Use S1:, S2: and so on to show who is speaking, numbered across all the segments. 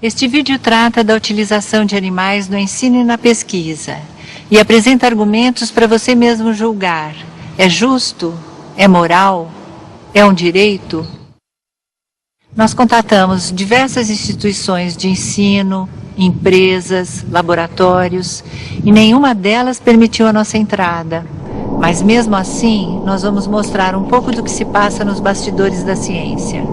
S1: Este vídeo trata da utilização de animais no ensino e na pesquisa e apresenta argumentos para você mesmo julgar. É justo? É moral? É um direito? Nós contatamos diversas instituições de ensino, empresas, laboratórios e nenhuma delas permitiu a nossa entrada. Mas mesmo assim, nós vamos mostrar um pouco do que se passa nos bastidores da ciência.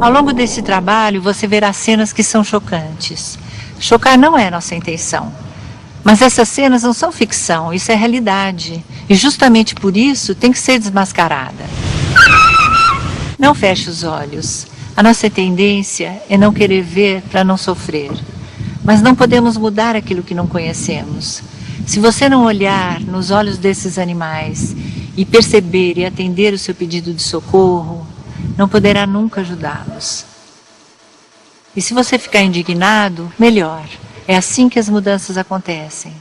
S1: Ao longo desse trabalho, você verá cenas que são chocantes. Chocar não é nossa intenção. Mas essas cenas não são ficção, isso é realidade. E justamente por isso tem que ser desmascarada. Não feche os olhos. A nossa tendência é não querer ver para não sofrer. Mas não podemos mudar aquilo que não conhecemos. Se você não olhar nos olhos desses animais e perceber e atender o seu pedido de socorro, não poderá nunca ajudá-los. E se você ficar indignado, melhor. É assim que as mudanças acontecem.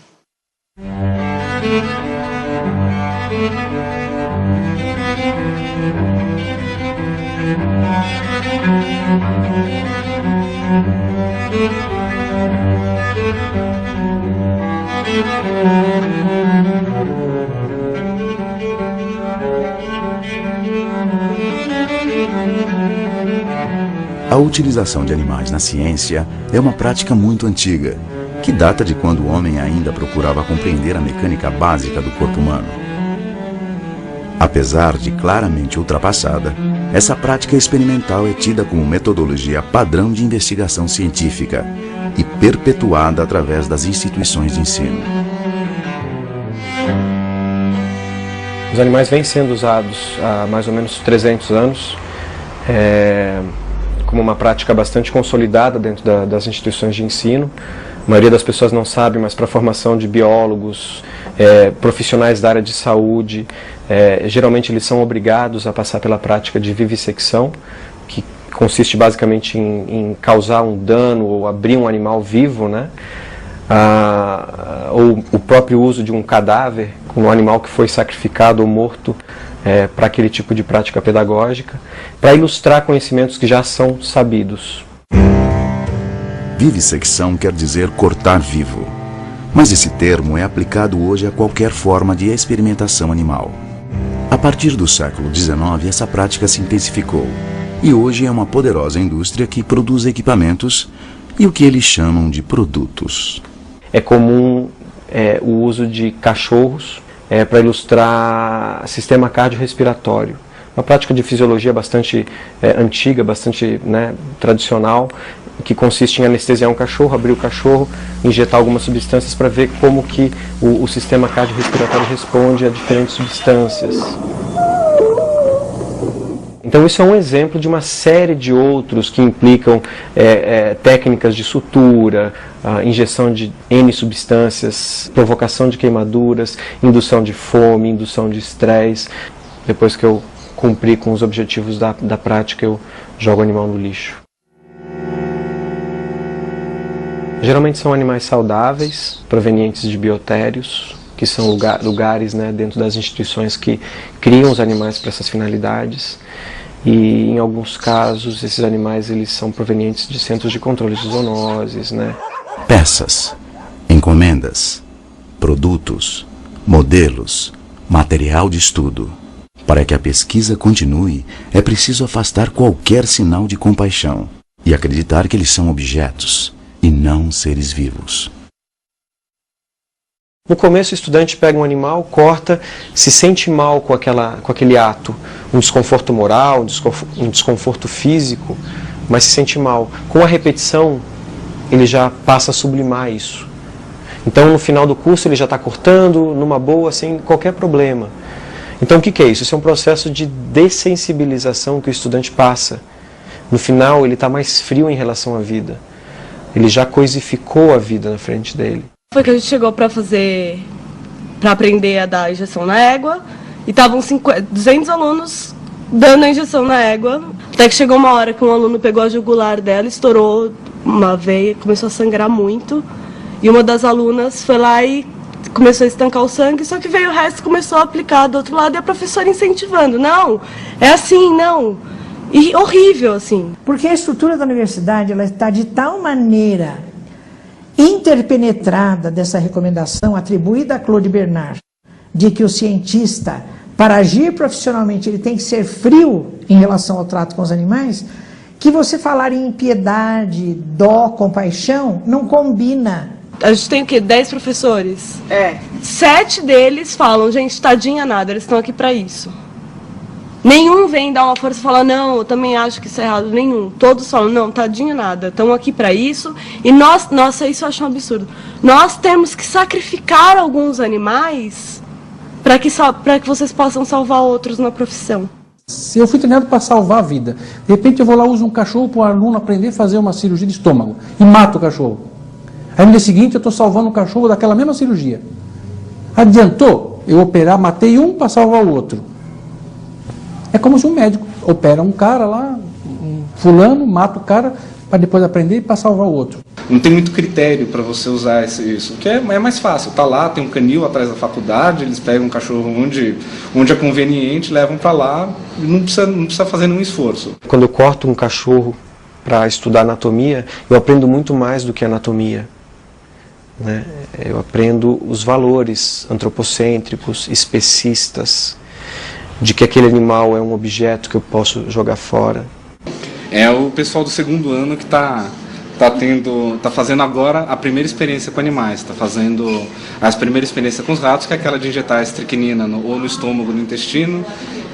S2: A utilização de animais na ciência é uma prática muito antiga, que data de quando o homem ainda procurava compreender a mecânica básica do corpo humano. Apesar de claramente ultrapassada, essa prática experimental é tida como metodologia padrão de investigação científica e perpetuada através das instituições de ensino.
S3: Os animais vêm sendo usados há mais ou menos 300 anos, como uma prática bastante consolidada dentro das instituições de ensino. A maioria das pessoas não sabe, mas para a formação de biólogos, profissionais da área de saúde, geralmente eles são obrigados a passar pela prática de vivissecção, que consiste basicamente em causar um dano ou abrir um animal vivo, né? Ou o próprio uso de um cadáver, um animal que foi sacrificado ou morto, para aquele tipo de prática pedagógica, para ilustrar conhecimentos que já são sabidos.
S2: Vivissecção quer dizer cortar vivo, mas esse termo é aplicado hoje a qualquer forma de experimentação animal. A partir do século XIX, essa prática se intensificou, e hoje é uma poderosa indústria que produz equipamentos e o que eles chamam de produtos.
S3: É comum o uso de cachorros para ilustrar sistema cardiorrespiratório. Uma prática de fisiologia bastante antiga, bastante tradicional, que consiste em anestesiar um cachorro, abrir o cachorro, injetar algumas substâncias para ver como que o sistema cardiorrespiratório responde a diferentes substâncias. Então isso é um exemplo de uma série de outros que implicam técnicas de sutura, injeção de N substâncias, provocação de queimaduras, indução de fome, indução de estresse. Depois que eu cumpri com os objetivos da prática, eu jogo o animal no lixo. Geralmente são animais saudáveis, provenientes de biotérios, que são lugares dentro das instituições que criam os animais para essas finalidades. E em alguns casos esses animais eles são provenientes de centros de controle de zoonoses,
S2: Peças, encomendas, produtos, modelos, material de estudo. Para que a pesquisa continue, é preciso afastar qualquer sinal de compaixão e acreditar que eles são objetos e não seres vivos.
S3: No começo o estudante pega um animal, corta, se sente mal com aquele ato, um desconforto moral, um desconforto físico, mas se sente mal. Com a repetição, ele já passa a sublimar isso. Então no final do curso ele já está cortando, numa boa, sem qualquer problema. Então o que é isso? Isso é um processo de dessensibilização que o estudante passa. No final ele está mais frio em relação à vida. Ele já coisificou a vida na frente dele.
S4: Foi que a gente chegou para aprender a dar injeção na égua, e estavam 200 alunos dando a injeção na égua, até que chegou uma hora que um aluno pegou a jugular dela, estourou uma veia, começou a sangrar muito, e uma das alunas foi lá e começou a estancar o sangue, só que veio o resto, começou a aplicar do outro lado, e a professora incentivando, não, é assim, não. E horrível, assim.
S5: Porque a estrutura da universidade ela está de tal maneira interpenetrada dessa recomendação atribuída a Claude Bernard, de que o cientista, para agir profissionalmente, ele tem que ser frio em relação ao trato com os animais, que você falar em piedade, dó, compaixão, não combina.
S4: A gente tem o quê? 10 professores? 7 deles falam, gente, tadinha nada, eles estão aqui para isso. Nenhum vem dar uma força e falar, não, eu também acho que isso é errado. Nenhum. Todos falam, não, tadinho nada, estão aqui para isso. E nós, nossa, isso eu acho um absurdo. Nós temos que sacrificar alguns animais para que vocês possam salvar outros na profissão.
S6: Se eu fui treinado para salvar a vida, de repente eu vou lá, uso um cachorro para o aluno aprender a fazer uma cirurgia de estômago e mato o cachorro. Aí no dia seguinte eu estou salvando o cachorro daquela mesma cirurgia. Adiantou eu operar, matei um para salvar o outro. É como se um médico opera um cara lá, um fulano, mata o cara para depois aprender e para salvar o outro.
S7: Não tem muito critério para você usar isso, que é mais fácil. Tá lá, tem um canil atrás da faculdade, eles pegam um cachorro onde é conveniente, levam para lá, e não precisa fazer nenhum esforço.
S3: Quando eu corto um cachorro para estudar anatomia, eu aprendo muito mais do que anatomia, né? Eu aprendo os valores antropocêntricos, especistas, de que aquele animal é um objeto que eu posso jogar fora.
S7: É o pessoal do segundo ano que está fazendo agora a primeira experiência com animais, está fazendo a primeira experiência com os ratos, que é aquela de injetar a estricnina ou no estômago, no intestino,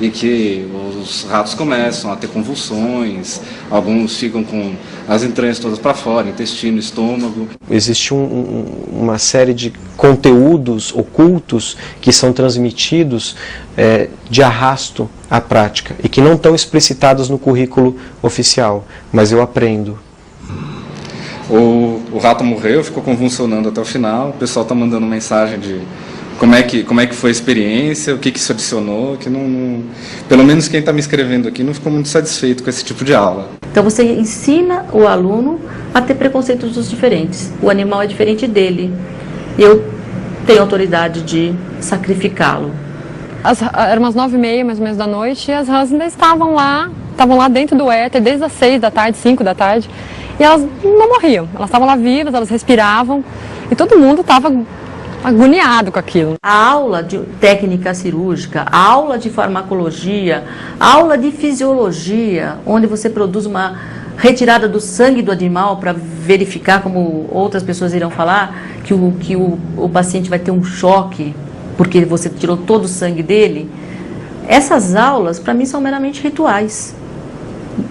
S7: e que os ratos começam a ter convulsões, alguns ficam com as entranhas todas para fora, intestino, estômago.
S3: Existe uma série de conteúdos ocultos que são transmitidos de arrasto à prática e que não estão explicitados no currículo oficial, mas eu aprendo.
S7: O rato morreu, ficou convulsionando até o final, o pessoal está mandando mensagem de como é que foi a experiência, o que isso adicionou, que pelo menos quem está me escrevendo aqui não ficou muito satisfeito com esse tipo de aula.
S8: Então você ensina o aluno a ter preconceitos diferentes. O animal é diferente dele. Eu tenho autoridade de sacrificá-lo.
S9: Eram umas 9h30 mais ou menos da noite e as rãs ainda estavam lá dentro do éter desde as 6 da tarde, 5 da tarde. E elas não morriam, elas estavam lá vivas, elas respiravam e todo mundo estava agoniado com aquilo.
S8: A aula de técnica cirúrgica, a aula de farmacologia, a aula de fisiologia, onde você produz uma retirada do sangue do animal para verificar, como outras pessoas irão falar, que o paciente vai ter um choque porque você tirou todo o sangue dele. Essas aulas, para mim, são meramente rituais.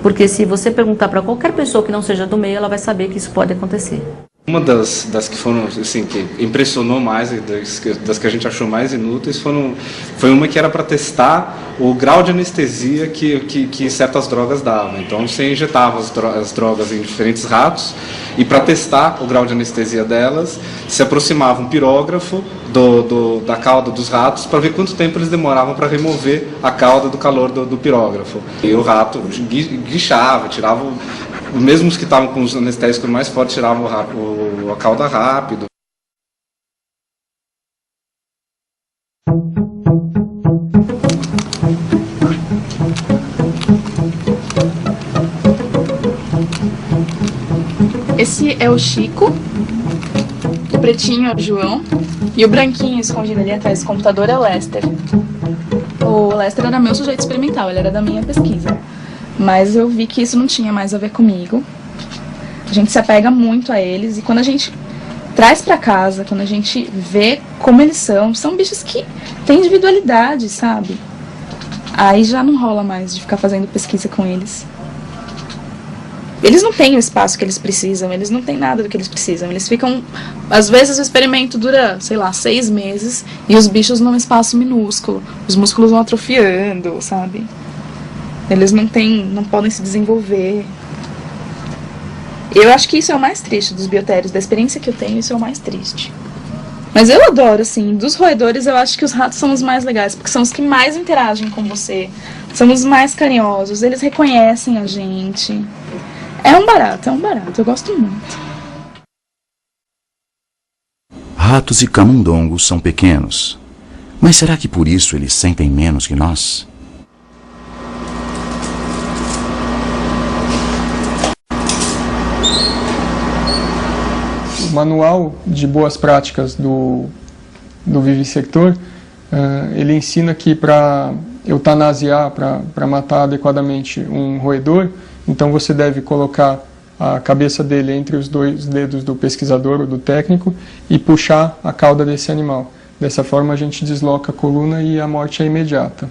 S8: Porque se você perguntar para qualquer pessoa que não seja do meio, ela vai saber que isso pode acontecer.
S7: Uma das que foram, assim, que impressionou mais, das que a gente achou mais inúteis, foi uma que era para testar o grau de anestesia que certas drogas davam. Então você injetava as drogas em diferentes ratos e para testar o grau de anestesia delas, se aproximava um pirógrafo da cauda dos ratos para ver quanto tempo eles demoravam para remover a cauda do calor do pirógrafo. E o rato guinchava, tirava... Mesmo os que estavam com os anestésicos mais fortes tiravam a cauda rápido.
S10: Esse é o Chico, o pretinho é o João e o branquinho escondido ali atrás do computador é o Lester. O Lester era meu sujeito experimental, ele era da minha pesquisa. Mas eu vi que isso não tinha mais a ver comigo. A gente se apega muito a eles e quando a gente traz pra casa, quando a gente vê como eles são bichos que têm individualidade, sabe? Aí já não rola mais de ficar fazendo pesquisa com eles. Eles não têm o espaço que eles precisam, eles não têm nada do que eles precisam. Eles ficam... Às vezes o experimento dura, sei lá, 6 meses e os bichos num espaço minúsculo. Os músculos vão atrofiando, sabe? Eles não podem se desenvolver. Eu acho que isso é o mais triste dos biotérios. Da experiência que eu tenho, isso é o mais triste. Mas eu adoro, assim, dos roedores eu acho que os ratos são os mais legais, porque são os que mais interagem com você. São os mais carinhosos, eles reconhecem a gente. É um barato, eu gosto muito.
S2: Ratos e camundongos são pequenos, mas será que por isso eles sentem menos que nós?
S11: manual de boas práticas do vivisector, ele ensina que para eutanasiar, para matar adequadamente um roedor, então você deve colocar a cabeça dele entre os dois dedos do pesquisador ou do técnico e puxar a cauda desse animal. Dessa forma a gente desloca a coluna e a morte é imediata.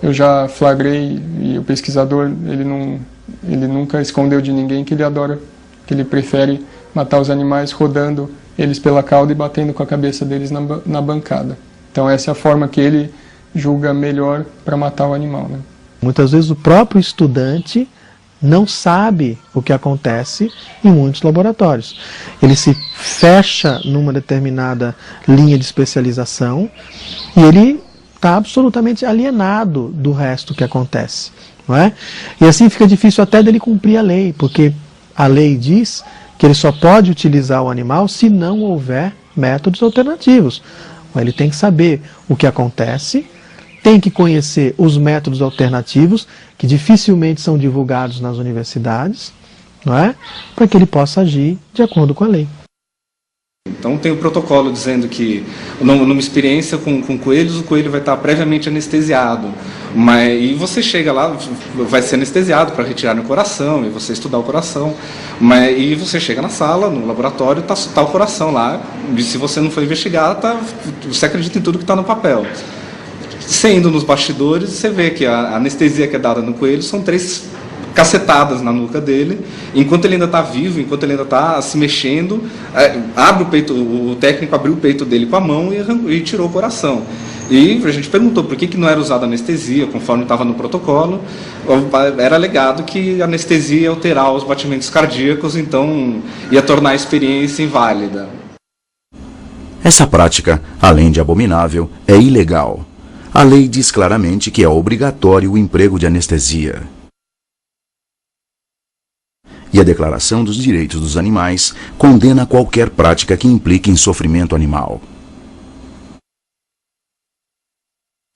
S11: Eu já flagrei, e o pesquisador ele nunca escondeu de ninguém que ele prefere matar os animais rodando eles pela cauda e batendo com a cabeça deles na bancada. Então essa é a forma que ele julga melhor para matar o animal, né?
S12: Muitas vezes o próprio estudante não sabe o que acontece em muitos laboratórios. Ele se fecha numa determinada linha de especialização e ele está absolutamente alienado do resto que acontece, não é? E assim fica difícil até dele cumprir a lei, porque a lei diz que ele só pode utilizar o animal se não houver métodos alternativos. Ele tem que saber o que acontece, tem que conhecer os métodos alternativos, que dificilmente são divulgados nas universidades, não é? Para que ele possa agir de acordo com a lei.
S7: Então tem o protocolo dizendo que, numa experiência com coelhos, o coelho vai estar previamente anestesiado. E você chega lá, vai ser anestesiado para retirar no coração, e você estudar o coração. E você chega na sala, no laboratório, está o coração lá. E se você não for investigar, você acredita em tudo que está no papel. Você indo nos bastidores, você vê que a anestesia que é dada no coelho são 3 cacetadas na nuca dele, enquanto ele ainda está vivo, enquanto ele ainda está se mexendo, abre o peito, o técnico abriu o peito dele com a mão e tirou o coração. E a gente perguntou por que não era usada anestesia, conforme estava no protocolo. Era alegado que a anestesia ia alterar os batimentos cardíacos, então ia tornar a experiência inválida.
S2: Essa prática, além de abominável, é ilegal. A lei diz claramente que é obrigatório o emprego de anestesia. E a Declaração dos Direitos dos Animais condena qualquer prática que implique em sofrimento animal.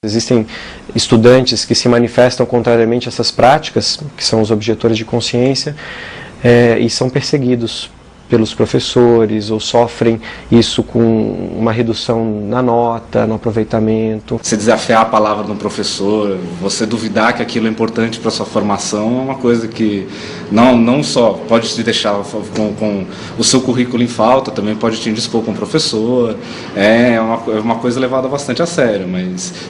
S3: Existem estudantes que se manifestam contrariamente a essas práticas, que são os objetores de consciência, e são perseguidos pelos professores, ou sofrem isso com uma redução na nota, no aproveitamento.
S7: Você desafiar a palavra de um professor, você duvidar que aquilo é importante para a sua formação, é uma coisa que não só pode te deixar com o seu currículo em falta, também pode te indispor com o professor. É uma coisa levada bastante a sério.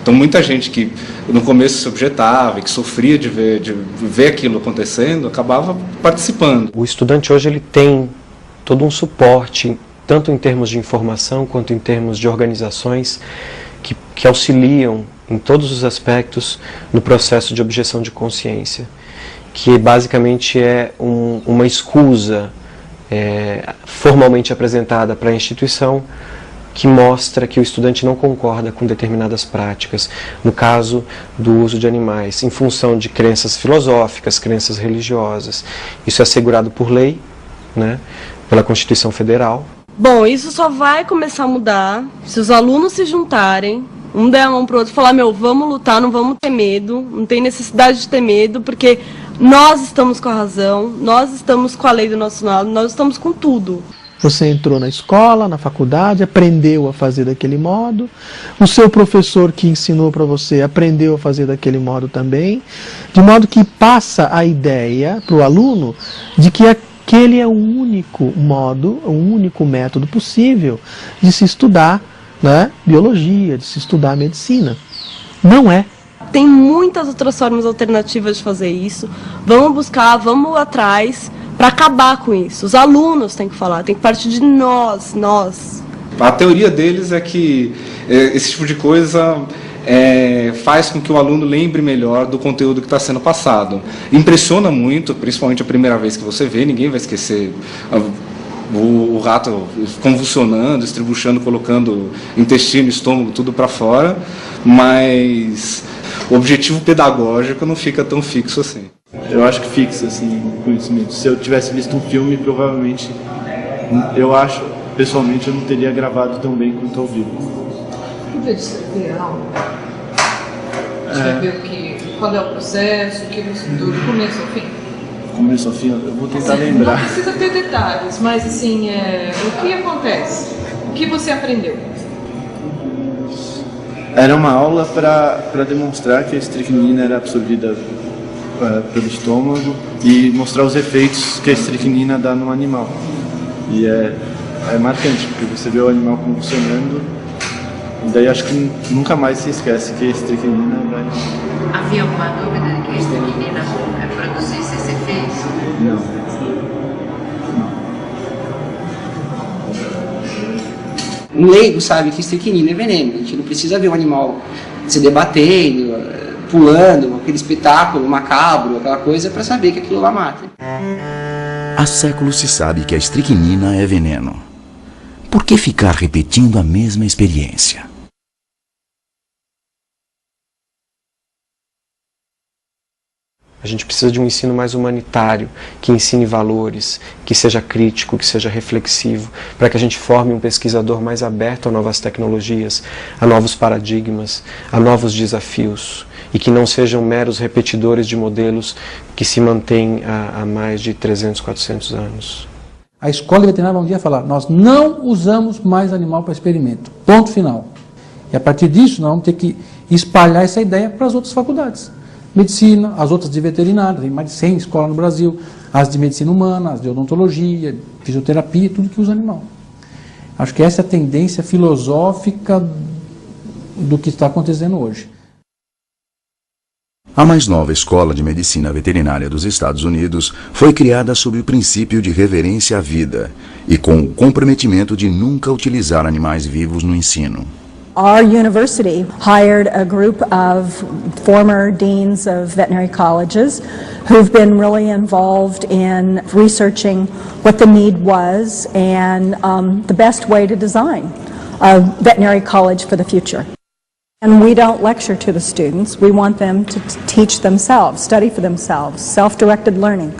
S7: Então muita gente que no começo se objetava e que sofria de ver aquilo acontecendo, acabava participando.
S3: O estudante hoje ele tem todo um suporte, tanto em termos de informação, quanto em termos de organizações que auxiliam em todos os aspectos no processo de objeção de consciência, que basicamente é uma escusa formalmente apresentada para a instituição que mostra que o estudante não concorda com determinadas práticas, no caso do uso de animais, em função de crenças filosóficas, crenças religiosas. Isso é assegurado por lei, né? Pela Constituição Federal.
S4: Bom, isso só vai começar a mudar se os alunos se juntarem, um der a mão pro outro e falar, vamos lutar, não vamos ter medo, não tem necessidade de ter medo, porque nós estamos com a razão, nós estamos com a lei do nosso lado, nós estamos com tudo.
S12: Você entrou na escola, na faculdade, aprendeu a fazer daquele modo, o seu professor que ensinou para você aprendeu a fazer daquele modo também, de modo que passa a ideia para o aluno de que aquele é o único modo, o único método possível de se estudar, né, biologia, de se estudar medicina. Não é.
S4: Tem muitas outras formas alternativas de fazer isso. Vamos buscar, vamos atrás para acabar com isso. Os alunos têm que falar, tem que partir de nós.
S7: A teoria deles é que esse tipo de coisa faz com que o aluno lembre melhor do conteúdo que está sendo passado. Impressiona muito, principalmente a primeira vez que você vê, ninguém vai esquecer o rato convulsionando, estribuchando, colocando intestino, estômago, tudo para fora, mas o objetivo pedagógico não fica tão fixo assim.
S13: Eu acho que fixa, assim, o conhecimento. Se eu tivesse visto um filme, provavelmente, eu acho, pessoalmente, eu não teria gravado tão bem quanto ao vivo.
S14: Em vez de escrever a aula, você vai ver qual é o processo, o que você do começo ao fim.
S13: começo ao fim, eu vou tentar lembrar.
S14: Não precisa ter detalhes, mas assim, o que acontece? O que você aprendeu?
S13: Era uma aula para demonstrar que a estricnina era absorvida pelo estômago e mostrar os efeitos que a estricnina dá no animal. E é marcante, porque você vê o animal convulsionando, e daí acho que nunca mais se esquece que a estricnina vai...
S1: Havia alguma dúvida de que a estricnina produzisse esse efeito?
S13: Não.
S15: Um leigo sabe que estricnina é veneno. A gente não precisa ver o animal se debatendo, pulando, aquele espetáculo macabro, aquela coisa, para saber que aquilo lá mata.
S2: Há séculos se sabe que a estricnina é veneno. Por que ficar repetindo a mesma experiência?
S3: A gente precisa de um ensino mais humanitário, que ensine valores, que seja crítico, que seja reflexivo, para que a gente forme um pesquisador mais aberto a novas tecnologias, a novos paradigmas, a novos desafios, e que não sejam meros repetidores de modelos que se mantêm há mais de 300, 400 anos.
S6: A escola veterinária vai um dia falar, nós não usamos mais animal para experimento, ponto final. E a partir disso nós vamos ter que espalhar essa ideia para as outras faculdades. Medicina, as outras de veterinária, tem mais de 100 escolas no Brasil, as de medicina humana, as de odontologia, fisioterapia, tudo que usa animal. Acho que essa é a tendência filosófica do que está acontecendo hoje.
S2: A mais nova escola de medicina veterinária dos Estados Unidos foi criada sob o princípio de reverência à vida e com o comprometimento de nunca utilizar animais vivos no ensino.
S16: Our university hired a group of former deans of veterinary colleges who've been really involved in researching what the need was and the best way to design a veterinary college for the future. And we don't lecture to the students, we want them to teach themselves, study for themselves, self-directed learning.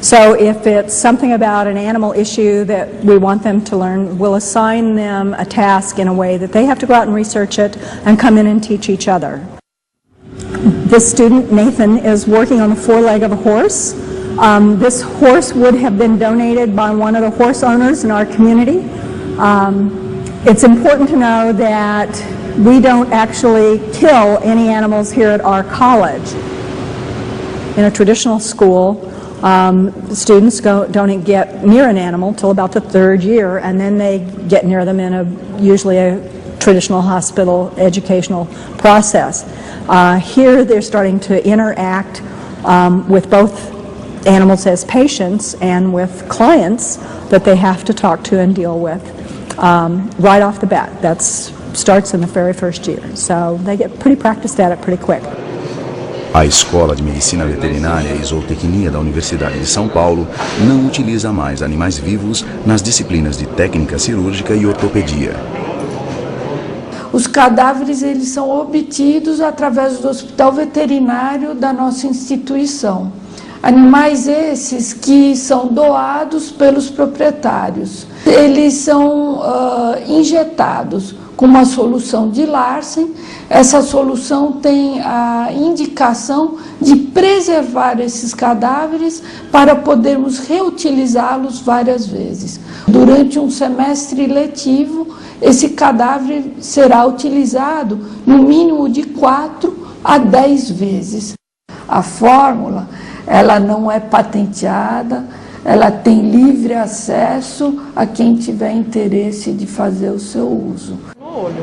S16: So if it's something about an animal issue that we want them to learn, we'll assign them a task in a way that they have to go out and research it and come in and teach each other. This student, Nathan, is working on the foreleg of a horse. This horse would have been donated by one of the horse owners in our community. It's important to know that we don't actually kill any animals here at our college. In a traditional school, students don't get near an animal till about the 3rd year, and then they get near them in usually a traditional hospital educational process. Here they're starting to interact with both animals as patients and with clients that they have to talk to and deal with right off the bat. That starts in the very first year, so they get pretty practiced at it pretty quick.
S2: A Escola de Medicina Veterinária e Zootecnia da Universidade de São Paulo não utiliza mais animais vivos nas disciplinas de técnica cirúrgica e ortopedia.
S5: Os cadáveres eles são obtidos através do hospital veterinário da nossa instituição. Animais esses que são doados pelos proprietários. Eles são injetados com uma solução de Larsen. Essa solução tem a indicação de preservar esses cadáveres para podermos reutilizá-los várias vezes. Durante um semestre letivo, esse cadáver será utilizado no mínimo de 4 a 10 vezes. A fórmula, ela não é patenteada, ela tem livre acesso a quem tiver interesse de fazer o seu uso.
S4: No olho,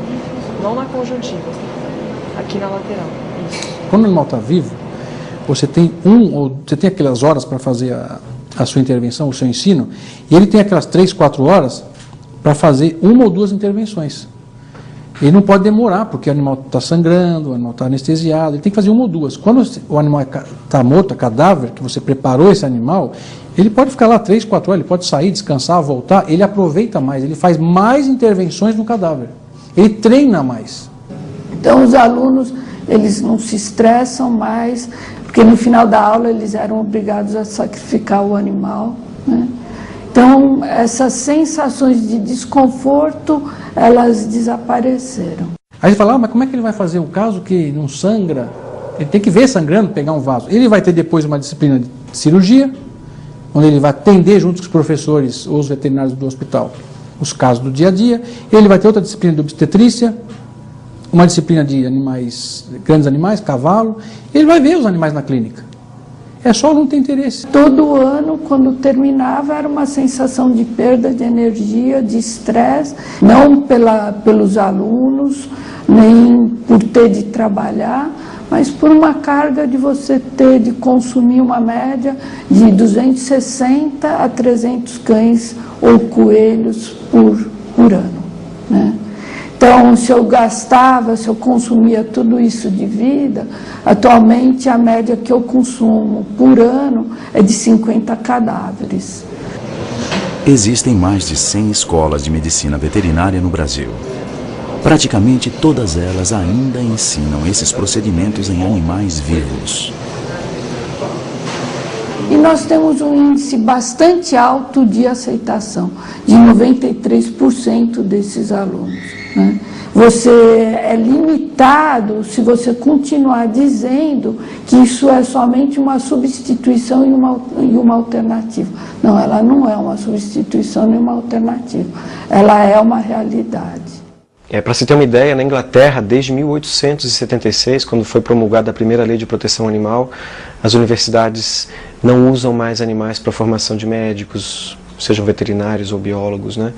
S4: não na conjuntiva, aqui na lateral. Isso.
S6: Quando o animal está vivo, você tem aquelas horas para fazer a sua intervenção, o seu ensino, e ele tem aquelas 3, 4 horas para fazer 1 ou 2 intervenções. Ele não pode demorar, porque o animal está sangrando, o animal está anestesiado, ele tem que fazer 1 ou 2. Quando o animal está morto, é cadáver, que você preparou esse animal, ele pode ficar lá 3, 4 horas, ele pode sair, descansar, voltar, ele aproveita mais, ele faz mais intervenções no cadáver, ele treina mais.
S5: Então os alunos, eles não se estressam mais, porque no final da aula eles eram obrigados a sacrificar o animal, né? Então, essas sensações de desconforto, elas desapareceram.
S6: Aí você fala, mas como é que ele vai fazer um caso que não sangra? Ele tem que ver sangrando, pegar um vaso. Ele vai ter depois uma disciplina de cirurgia, onde ele vai atender junto com os professores ou os veterinários do hospital os casos do dia a dia. Ele vai ter outra disciplina de obstetrícia, uma disciplina de animais, grandes animais, cavalo. Ele vai ver os animais na clínica. É só não ter interesse.
S17: Todo ano, quando terminava, era uma sensação de perda de energia, de estresse, não pelos alunos, nem por ter de trabalhar, mas por uma carga de você ter de consumir uma média de 260 a 300 cães ou coelhos por ano, né? Então, se eu consumia tudo isso de vida, atualmente a média que eu consumo por ano é de 50 cadáveres.
S2: Existem mais de 100 escolas de medicina veterinária no Brasil. Praticamente todas elas ainda ensinam esses procedimentos em animais vivos.
S17: E nós temos um índice bastante alto de aceitação, de 93% desses alunos, né? Você é limitado se você continuar dizendo que isso é somente uma substituição e uma alternativa. Não, ela não é uma substituição nem uma alternativa, ela é uma realidade.
S3: Para se ter uma ideia, na Inglaterra, desde 1876, quando foi promulgada a primeira lei de proteção animal, as universidades não usam mais animais para a formação de médicos, sejam veterinários ou biólogos, né,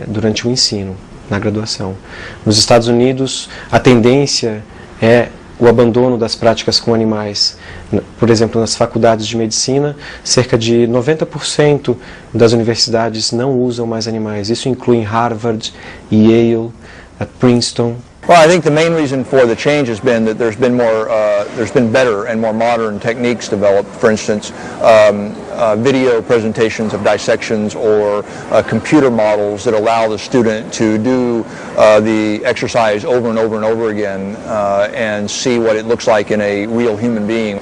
S3: durante o ensino, na graduação. Nos Estados Unidos, a tendência é o abandono das práticas com animais. Por exemplo, nas faculdades de medicina, cerca de 90% das universidades não usam mais animais. Isso inclui Harvard, Yale, Princeton.
S18: Well, I think the main reason for the change has been that there's been better and more modern techniques developed. For instance, video presentations of dissections or computer models that allow the student to do the exercise over and over and over again and see what it looks like in a real human being,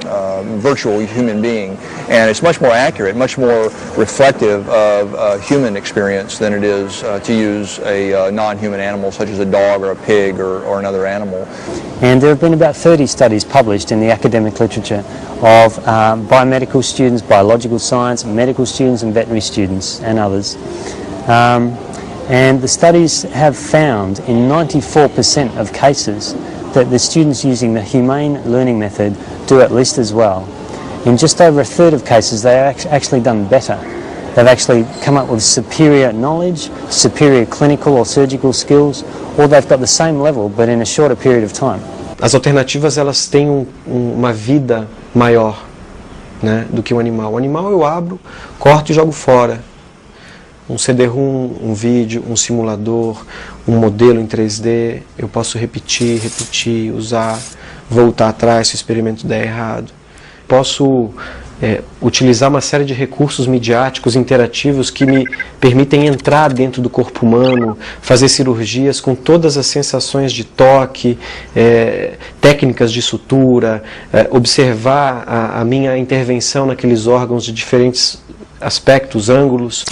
S18: virtual human being. And it's much more accurate, much more reflective of human experience than it is to use a non-human animal such as a dog or a pig or another animal.
S19: And there have been about 30 studies published in the academic literature of biomedical students, biological science, medical students and veterinary students and others. And the studies have found in 94% of cases that the students using the humane learning method do at least as well. In just over a third of cases they've actually done better. They've actually come up with superior knowledge, superior clinical or surgical skills, or they've got the same level but in a shorter period of time.
S3: As alternativas, elas têm uma vida maior, né, do que o animal. O animal eu abro, corto e jogo fora. Um CD-ROM, um vídeo, um simulador, um modelo em 3D, eu posso repetir, usar, voltar atrás se o experimento der errado. Posso utilizar uma série de recursos midiáticos interativos que me permitem entrar dentro do corpo humano, fazer cirurgias com todas as sensações de toque, técnicas de sutura, observar a minha intervenção naqueles órgãos de diferentes aspectos, ângulos.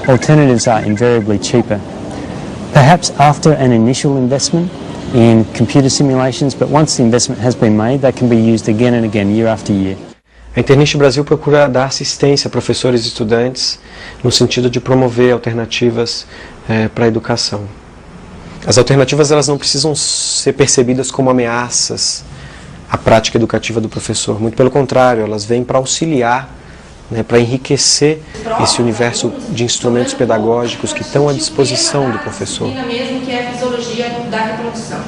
S19: Alternatives are invariably cheaper. Perhaps after an initial investment in computer simulations, but once the investment has been made, they can be used again and again, year after year.
S3: A Internist Brasil procura dar assistência a professores e estudantes no sentido de promover alternativas para a educação. As alternativas elas não precisam ser percebidas como ameaças à prática educativa do professor. Muito pelo contrário, elas vêm para auxiliar, né, para enriquecer esse universo de instrumentos pedagógicos que estão à disposição do professor.
S20: Mesmo que é a fisiologia da reprodução.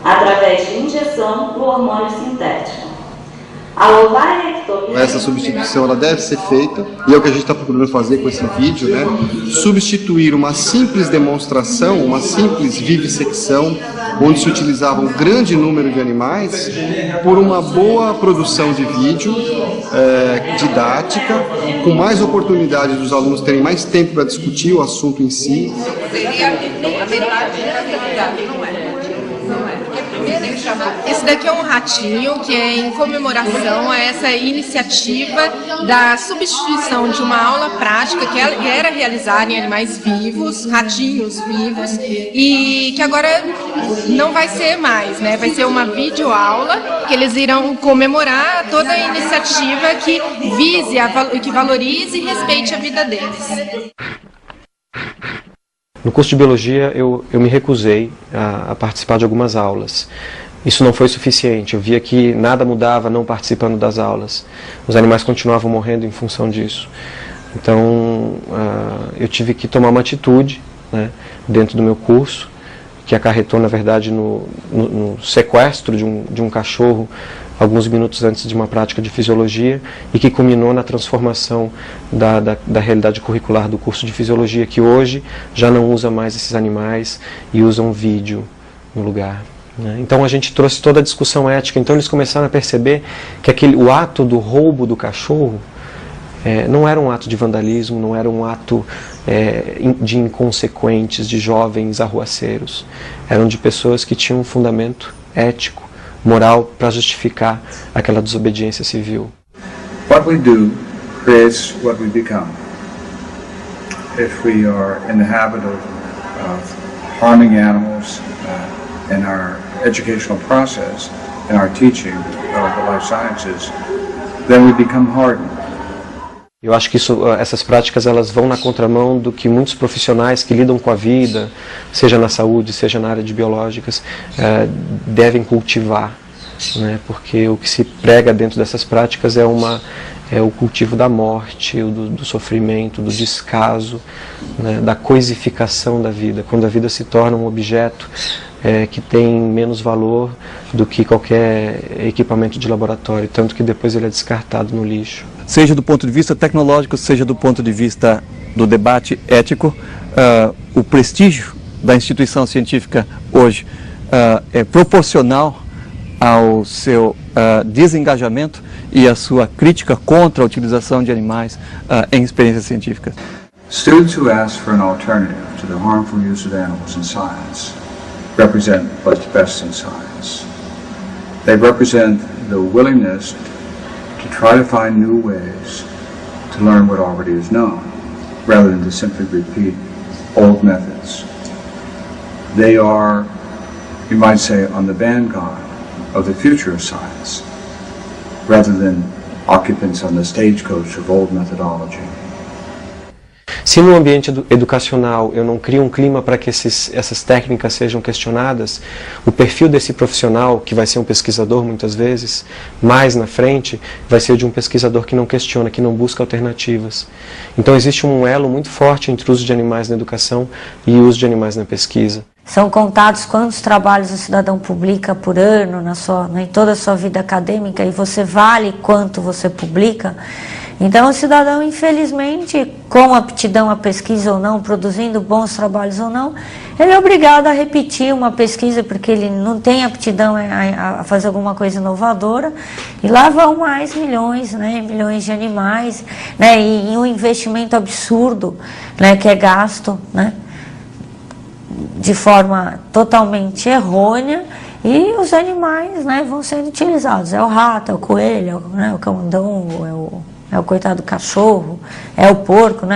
S20: Através de injeção do hormônio sintético.
S21: Essa substituição ela deve ser feita, e é o que a gente está procurando fazer com esse vídeo, né? Substituir uma simples demonstração, uma simples vivissecção, onde se utilizava um grande número de animais, por uma boa produção de vídeo, didática, com mais oportunidade dos alunos terem mais tempo para discutir o assunto em si.
S14: Esse daqui é um ratinho que é em comemoração a essa iniciativa da substituição de uma aula prática que era realizada em animais vivos, ratinhos vivos, e que agora não vai ser mais, né? Vai ser uma videoaula que eles irão comemorar toda a iniciativa que vise, que valorize e respeite a vida deles.
S3: No curso de Biologia, eu me recusei a participar de algumas aulas. Isso não foi suficiente. Eu via que nada mudava não participando das aulas. Os animais continuavam morrendo em função disso. Então, eu tive que tomar uma atitude, né, dentro do meu curso, que acarretou, na verdade, no sequestro de um cachorro alguns minutos antes de uma prática de fisiologia e que culminou na transformação da realidade curricular do curso de fisiologia, que hoje já não usa mais esses animais e usa um vídeo no lugar. Né? Então a gente trouxe toda a discussão ética, então eles começaram a perceber que o ato do roubo do cachorro não era um ato de vandalismo, não era um ato de inconsequentes, de jovens arruaceiros. Eram de pessoas que tinham um fundamento ético, moral, para justificar aquela desobediência civil.
S9: What we do creates what we become. If we are in the habit of harming animals in our educational process, in our teaching of the life sciences, then we become hardened.
S3: Eu acho que essas práticas elas vão na contramão do que muitos profissionais que lidam com a vida, seja na saúde, seja na área de biológicas, devem cultivar, né? Porque o que se prega dentro dessas práticas é o cultivo da morte, do sofrimento, do descaso, né? Da coisificação da vida, quando a vida se torna um objeto que tem menos valor do que qualquer equipamento de laboratório, tanto que depois ele é descartado no lixo.
S22: Seja do ponto de vista tecnológico, seja do ponto de vista do debate ético, o prestígio da instituição científica hoje é proporcional ao seu desengajamento e à sua crítica contra a utilização de animais em experiências científicas.
S9: Students who ask for an alternative to the harmful use of animals in science represent what's best in science. They represent the willingness to try to find new ways to learn what already is known, rather than to simply repeat old methods. They are, you might say, on the vanguard of the future of science, rather than occupants on the stagecoach of old methodology.
S3: Se no ambiente educacional eu não crio um clima para que essas técnicas sejam questionadas, o perfil desse profissional, que vai ser um pesquisador muitas vezes, mais na frente, vai ser de um pesquisador que não questiona, que não busca alternativas. Então existe um elo muito forte entre o uso de animais na educação e o uso de animais na pesquisa.
S23: São contados quantos trabalhos o cidadão publica por ano em toda a sua vida acadêmica, e você vale quanto você publica. Então o cidadão, infelizmente, com aptidão à pesquisa ou não, produzindo bons trabalhos ou não, ele é obrigado a repetir uma pesquisa porque ele não tem aptidão a fazer alguma coisa inovadora, e lá vão mais milhões, milhões de animais, e um investimento absurdo, que é gasto, de forma totalmente errônea, e os animais vão sendo utilizados. É o rato, é o coelho, é o camundongo, é o coitado do cachorro, é o porco,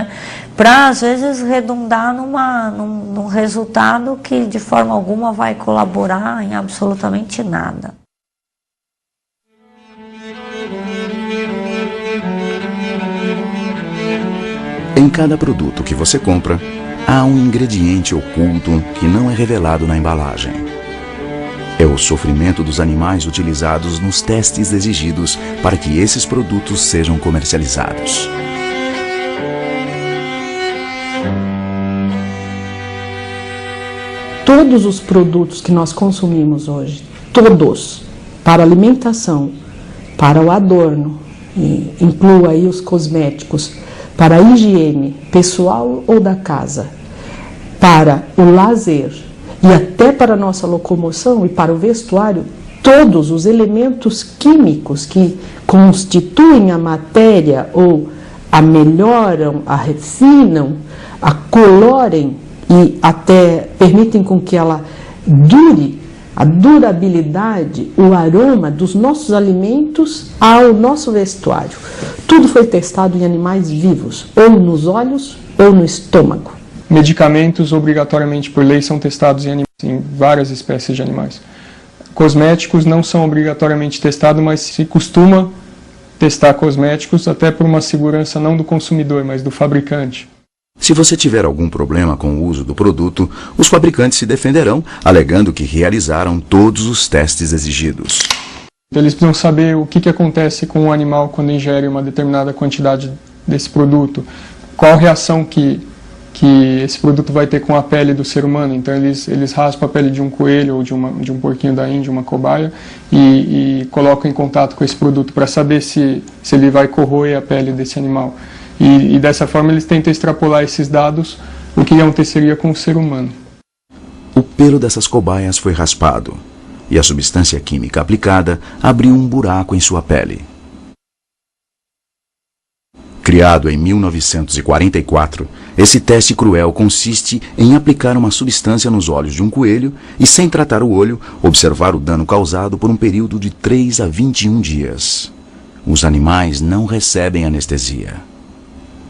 S23: para às vezes redundar num resultado que de forma alguma vai colaborar em absolutamente nada.
S2: Em cada produto que você compra, há um ingrediente oculto que não é revelado na embalagem. É o sofrimento dos animais utilizados nos testes exigidos para que esses produtos sejam comercializados.
S17: Todos os produtos que nós consumimos hoje, todos, para alimentação, para o adorno, inclua aí os cosméticos, para a higiene pessoal ou da casa, para o lazer, e até para a nossa locomoção e para o vestuário, todos os elementos químicos que constituem a matéria ou a melhoram, a refinam, a colorem e até permitem com que ela dure
S8: a durabilidade, o aroma dos nossos alimentos ao nosso vestuário. Tudo foi testado em animais vivos, ou nos olhos ou no estômago.
S10: Medicamentos, obrigatoriamente por lei, são testados em animais, em várias espécies de animais. Cosméticos não são obrigatoriamente testados, mas se costuma testar cosméticos até por uma segurança não do consumidor, mas do fabricante.
S2: Se você tiver algum problema com o uso do produto, os fabricantes se defenderão, alegando que realizaram todos os testes exigidos.
S10: Eles precisam saber o que acontece com o animal quando ingere uma determinada quantidade desse produto, qual reação que esse produto vai ter com a pele do ser humano. Então eles raspam a pele de um coelho ou de um porquinho da Índia, uma cobaia, e colocam em contato com esse produto para saber se ele vai corroer a pele desse animal. E dessa forma eles tentam extrapolar esses dados, o que aconteceria com o ser humano.
S2: O pelo dessas cobaias foi raspado, e a substância química aplicada abriu um buraco em sua pele. Criado em 1944, esse teste cruel consiste em aplicar uma substância nos olhos de um coelho e, sem tratar o olho, observar o dano causado por um período de 3 a 21 dias. Os animais não recebem anestesia.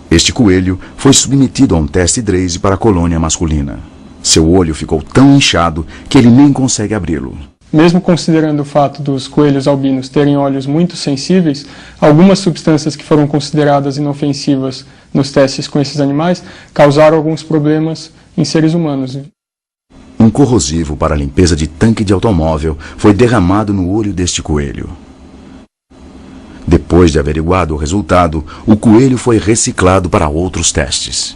S2: Este coelho foi submetido a um teste Draze para a colônia masculina. Seu olho ficou tão inchado que ele nem consegue abri-lo.
S10: Mesmo considerando o fato dos coelhos albinos terem olhos muito sensíveis, algumas substâncias que foram consideradas inofensivas nos testes com esses animais causaram alguns problemas em seres humanos.
S2: Um corrosivo para a limpeza de tanque de automóvel foi derramado no olho deste coelho. Depois de averiguado o resultado, o coelho foi reciclado para outros testes.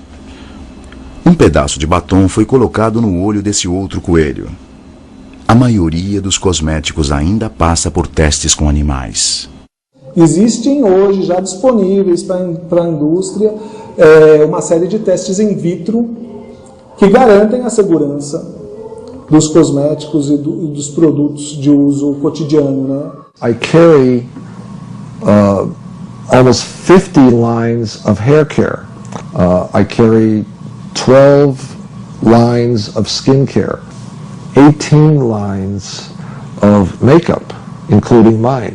S2: Um pedaço de batom foi colocado no olho desse outro coelho. A maioria dos cosméticos ainda passa por testes com animais.
S11: Existem hoje já disponíveis para a indústria uma série de testes in vitro que garantem a segurança dos cosméticos e dos produtos de uso cotidiano, né?
S24: I carry almost 50 lines of hair care. I carry 12 lines of skin care. 18 lines of makeup, including mine,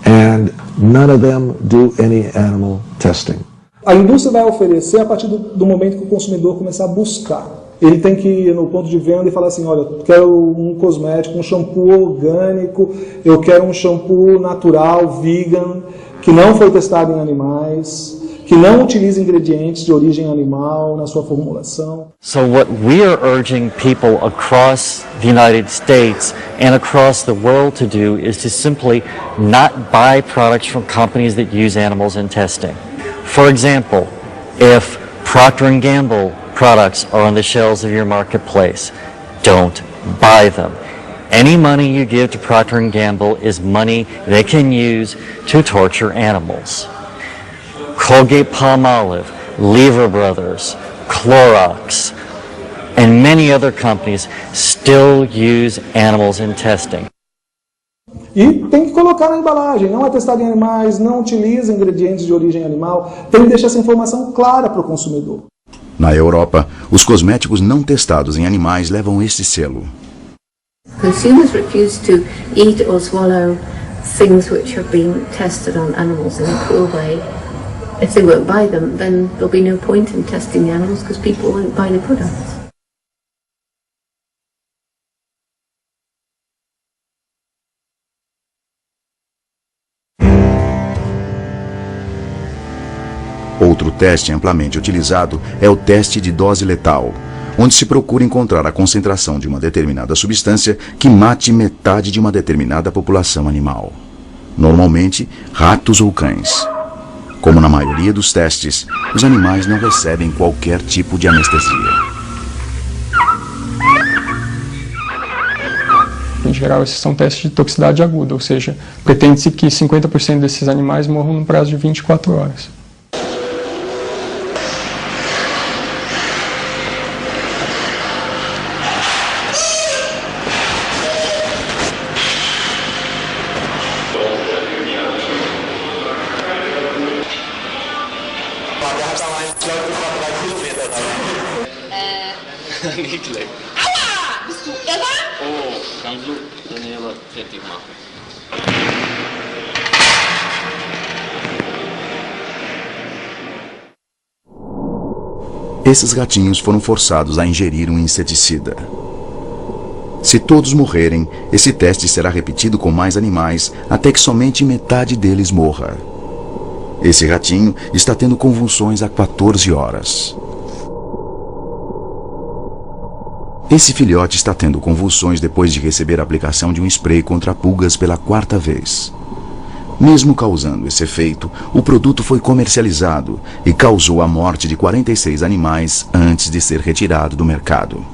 S24: and none of them do any animal testing.
S11: A indústria vai oferecer a partir do momento que o consumidor começar a buscar. Ele tem que ir no ponto de venda e falar assim, olha, eu quero um cosmético, um shampoo orgânico, eu quero um shampoo natural, vegan, que não foi testado em animais, que não utiliza ingredientes de origem animal na sua formulação.
S25: So what we are urging people across the United States and across the world to do is to simply not buy products from companies that use animals in testing. For example, if Procter & Gamble products are on the shelves of your marketplace, don't buy them. Any money you give to Procter & Gamble is money they can use to torture animals. Colgate-Palmolive, Lever Brothers, Clorox, and many other companies still use animals in testing.
S11: E tem que colocar na embalagem, não é testado em animais, não utiliza ingredientes de origem animal, tem que deixar essa informação clara para o consumidor.
S2: Na Europa, os cosméticos não testados em animais levam este selo.
S26: Consumers refuse to eat or swallow things which have been tested on animals in a cruel way. If they won't buy them, then there'll be no point in testing the animals because people won't buy the products.
S2: Outro teste amplamente utilizado é o teste de dose letal, onde se procura encontrar a concentração de uma determinada substância que mate metade de uma determinada população animal, normalmente ratos ou cães. Como na maioria dos testes, os animais não recebem qualquer tipo de anestesia.
S10: Em geral, esses são testes de toxicidade aguda, ou seja, pretende-se que 50% desses animais morram no prazo de 24 horas.
S2: Esses ratinhos foram forçados a ingerir um inseticida. Se todos morrerem, esse teste será repetido com mais animais até que somente metade deles morra. Esse ratinho está tendo convulsões há 14 horas. Esse filhote está tendo convulsões depois de receber a aplicação de um spray contra pulgas pela 4ª vez. Mesmo causando esse efeito, o produto foi comercializado e causou a morte de 46 animais antes de ser retirado do mercado.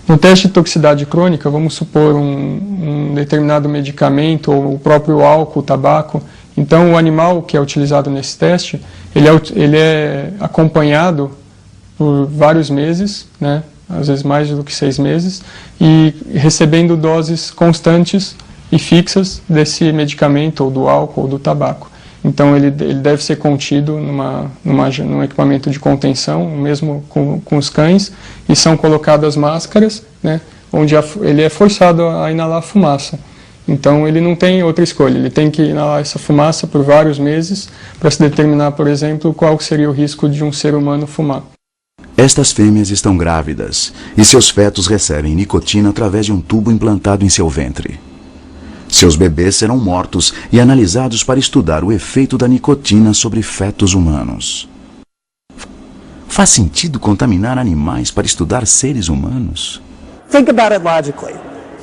S10: No teste de toxicidade crônica, vamos supor um determinado medicamento ou o próprio álcool, tabaco. Então, o animal que é utilizado nesse teste, ele é acompanhado por vários meses, né? Às vezes mais do que 6 meses, e recebendo doses constantes e fixas desse medicamento, ou do álcool, ou do tabaco. Então ele deve ser contido num equipamento de contenção, mesmo com os cães, e são colocadas máscaras, né, onde ele é forçado a inalar fumaça. Então ele não tem outra escolha, ele tem que inalar essa fumaça por vários meses para se determinar, por exemplo, qual seria o risco de um ser humano fumar.
S2: Estas fêmeas estão grávidas e seus fetos recebem nicotina através de um tubo implantado em seu ventre. Seus bebês serão mortos e analisados para estudar o efeito da nicotina sobre fetos humanos. Faz sentido contaminar animais para estudar seres humanos?
S1: Think about it logically.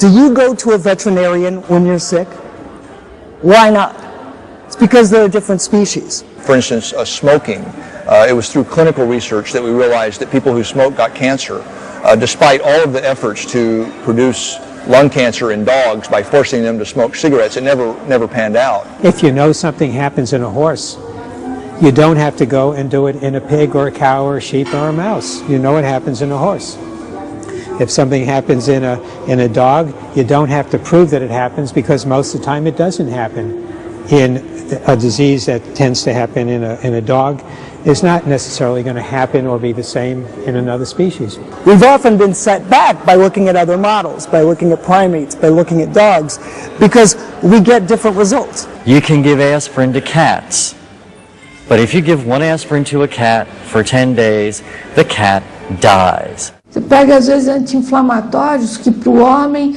S1: Do you go to a veterinarian when you're sick? Why not? It's because they're a different species.
S18: For instance, smoking. It was through clinical research that we realized that people who smoke got cancer, despite all of the efforts to produce lung cancer in dogs by forcing them to smoke cigarettes. It never panned out.
S7: If you know something happens in a horse, you don't have to go and do it in a pig or a cow or a sheep or a mouse. You know it happens in a horse. If something happens in a dog, you don't have to prove that it happens because most of the time it doesn't happen. In a disease that tends to happen in a dog is not necessarily going to happen or be the same in another species.
S1: We've often been set back by looking at other models, by looking at primates, by looking at dogs, because we get different results.
S25: You can give aspirin to cats, but if you give one aspirin to a cat for 10 days, the cat dies.
S17: Você pega, às vezes, anti-inflamatórios, que para o homem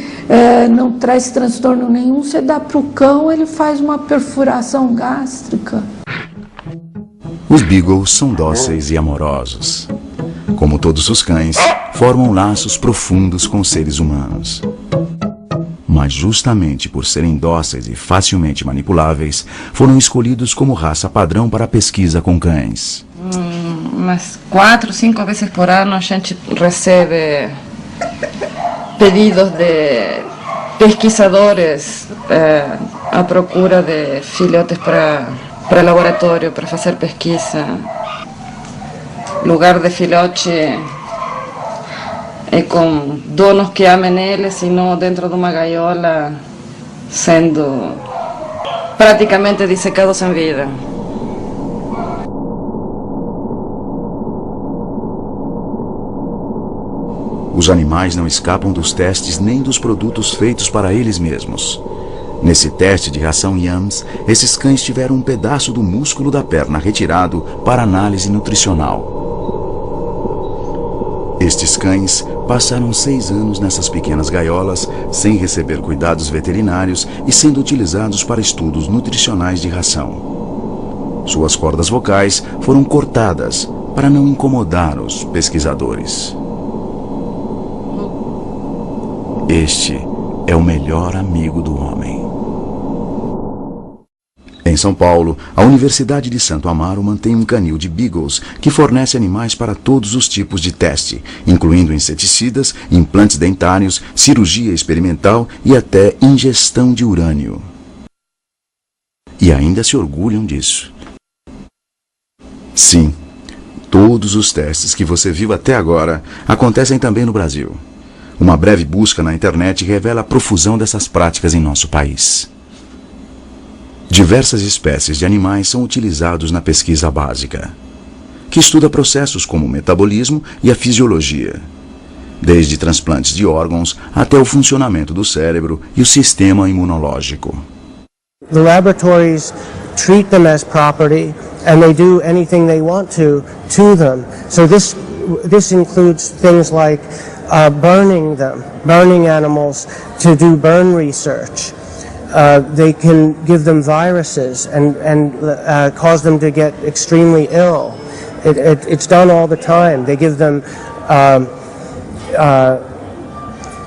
S17: não traz transtorno nenhum, você dá para o cão, ele faz uma perfuração gástrica.
S2: Os beagles são dóceis e amorosos. Como todos os cães, formam laços profundos com seres humanos. Mas justamente por serem dóceis e facilmente manipuláveis, foram escolhidos como raça padrão para a pesquisa com cães.
S12: Umas 4 ou 5 vezes por ano a gente recebe pedidos de pesquisadores à procura de filhotes para laboratório, para fazer pesquisa. Lugar de filhote é com donos que amem eles e não dentro de uma gaiola, sendo praticamente dissecados em vida.
S2: Os animais não escapam dos testes nem dos produtos feitos para eles mesmos. Nesse teste de ração Yams, esses cães tiveram um pedaço do músculo da perna retirado para análise nutricional. Estes cães passaram 6 anos nessas pequenas gaiolas, sem receber cuidados veterinários e sendo utilizados para estudos nutricionais de ração. Suas cordas vocais foram cortadas para não incomodar os pesquisadores. Este é o melhor amigo do homem. Em São Paulo, a Universidade de Santo Amaro mantém um canil de beagles que fornece animais para todos os tipos de teste, incluindo inseticidas, implantes dentários, cirurgia experimental e até ingestão de urânio. E ainda se orgulham disso. Sim, todos os testes que você viu até agora acontecem também no Brasil. Uma breve busca na internet revela a profusão dessas práticas em nosso país. Diversas espécies de animais são utilizados na pesquisa básica, que estuda processos como o metabolismo e a fisiologia. desde transplantes de órgãos até o funcionamento do cérebro e o sistema imunológico.
S4: The laboratories treat them as property and they do anything they want to them. So this includes things like burning animals to do burn research. They can give them viruses and cause them to get extremely ill. It's done all the time. They give them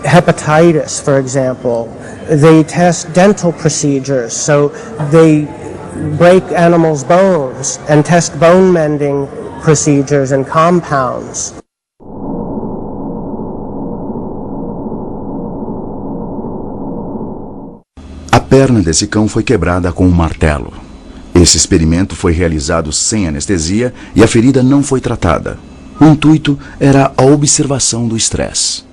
S4: hepatitis, for example. They test dental procedures, so they break animals' bones and test bone mending procedures and compounds.
S2: A perna desse cão foi quebrada com um martelo. Esse experimento foi realizado sem anestesia e a ferida não foi tratada. O intuito era a observação do estresse.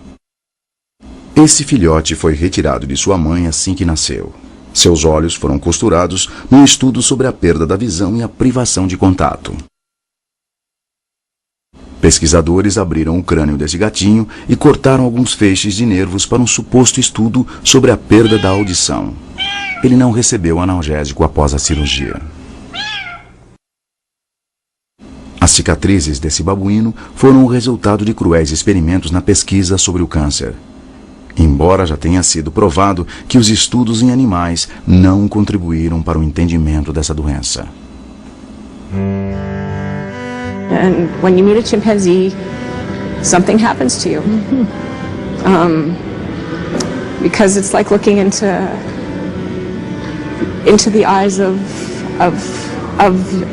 S2: Esse filhote foi retirado de sua mãe assim que nasceu. Seus olhos foram costurados num estudo sobre a perda da visão e a privação de contato. Pesquisadores abriram o crânio desse gatinho e cortaram alguns feixes de nervos para um suposto estudo sobre a perda da audição. Ele não recebeu analgésico após a cirurgia. As cicatrizes desse babuíno foram o resultado de cruéis experimentos na pesquisa sobre o câncer. Embora já tenha sido provado que os estudos em animais não contribuíram para o entendimento dessa doença.
S5: And when you meet a chimpanzee, something happens to you. Because it's like looking into the eyes of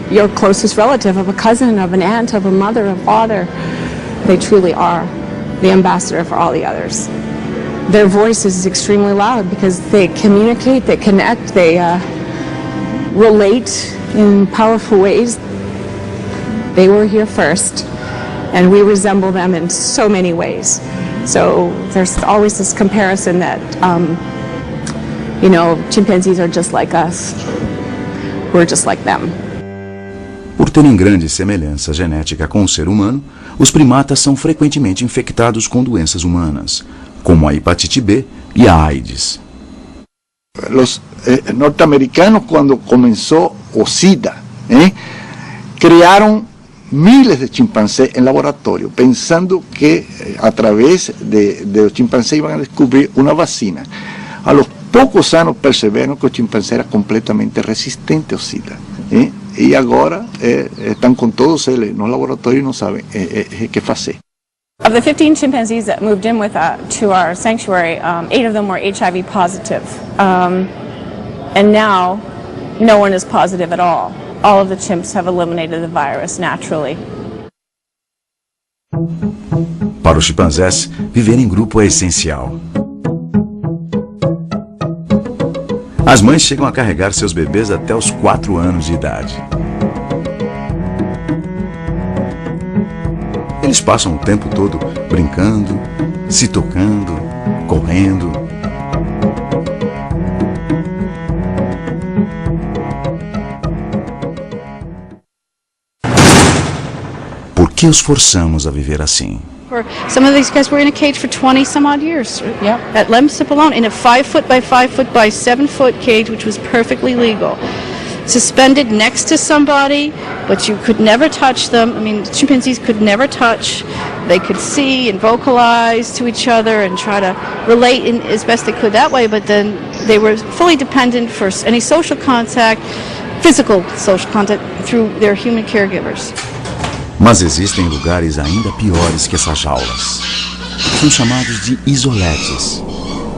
S5: your closest relative, of a cousin, of an aunt, of a mother, a father. They truly are the ambassador for all the others. Their voice is extremely loud because they communicate, they connect, they relate in powerful ways. They were here first, and we resemble them in so many ways. So there's always this comparison that, chimpanzees are just like us. We're just like them.
S2: Por terem grande semelhança genética com o ser humano, os primatas são frequentemente infectados com doenças humanas, como a hepatite B e a AIDS.
S6: Los norteamericanos, cuando comenzó o SIDA, crearon miles de chimpancés en laboratorio, pensando que a través de los chimpancés iban a descubrir una vacina. A los pocos anos perceberam que o chimpancé era completamente resistente ao SIDA. E agora estão com todos eles no laboratório e não sabem o que fazer.
S5: Of the 15 chimpanzees that moved in with to our sanctuary, 8 of them were HIV positive. And now, no one is positive at all. All of the chimps have eliminated the virus naturally.
S2: Para os chimpanzés, viver em grupo é essencial. As mães chegam a carregar seus bebês até os 4 anos de idade. Eles passam o tempo todo brincando, se tocando, correndo. Por que os forçamos a viver assim?
S13: Some of these guys were in a cage for 20 some odd years. Yeah. At Lemsip alone, in a 5 foot by 5 foot by 7 foot cage, which was perfectly legal. Suspended next to somebody, but you could never touch them. I mean, chimpanzees could never touch. They could see and vocalize to each other and try to relate as best they could that way, but then they were fully dependent for any social contact, physical social contact, through their human caregivers.
S2: Mas existem lugares ainda piores que essas jaulas. São chamados de isoletes.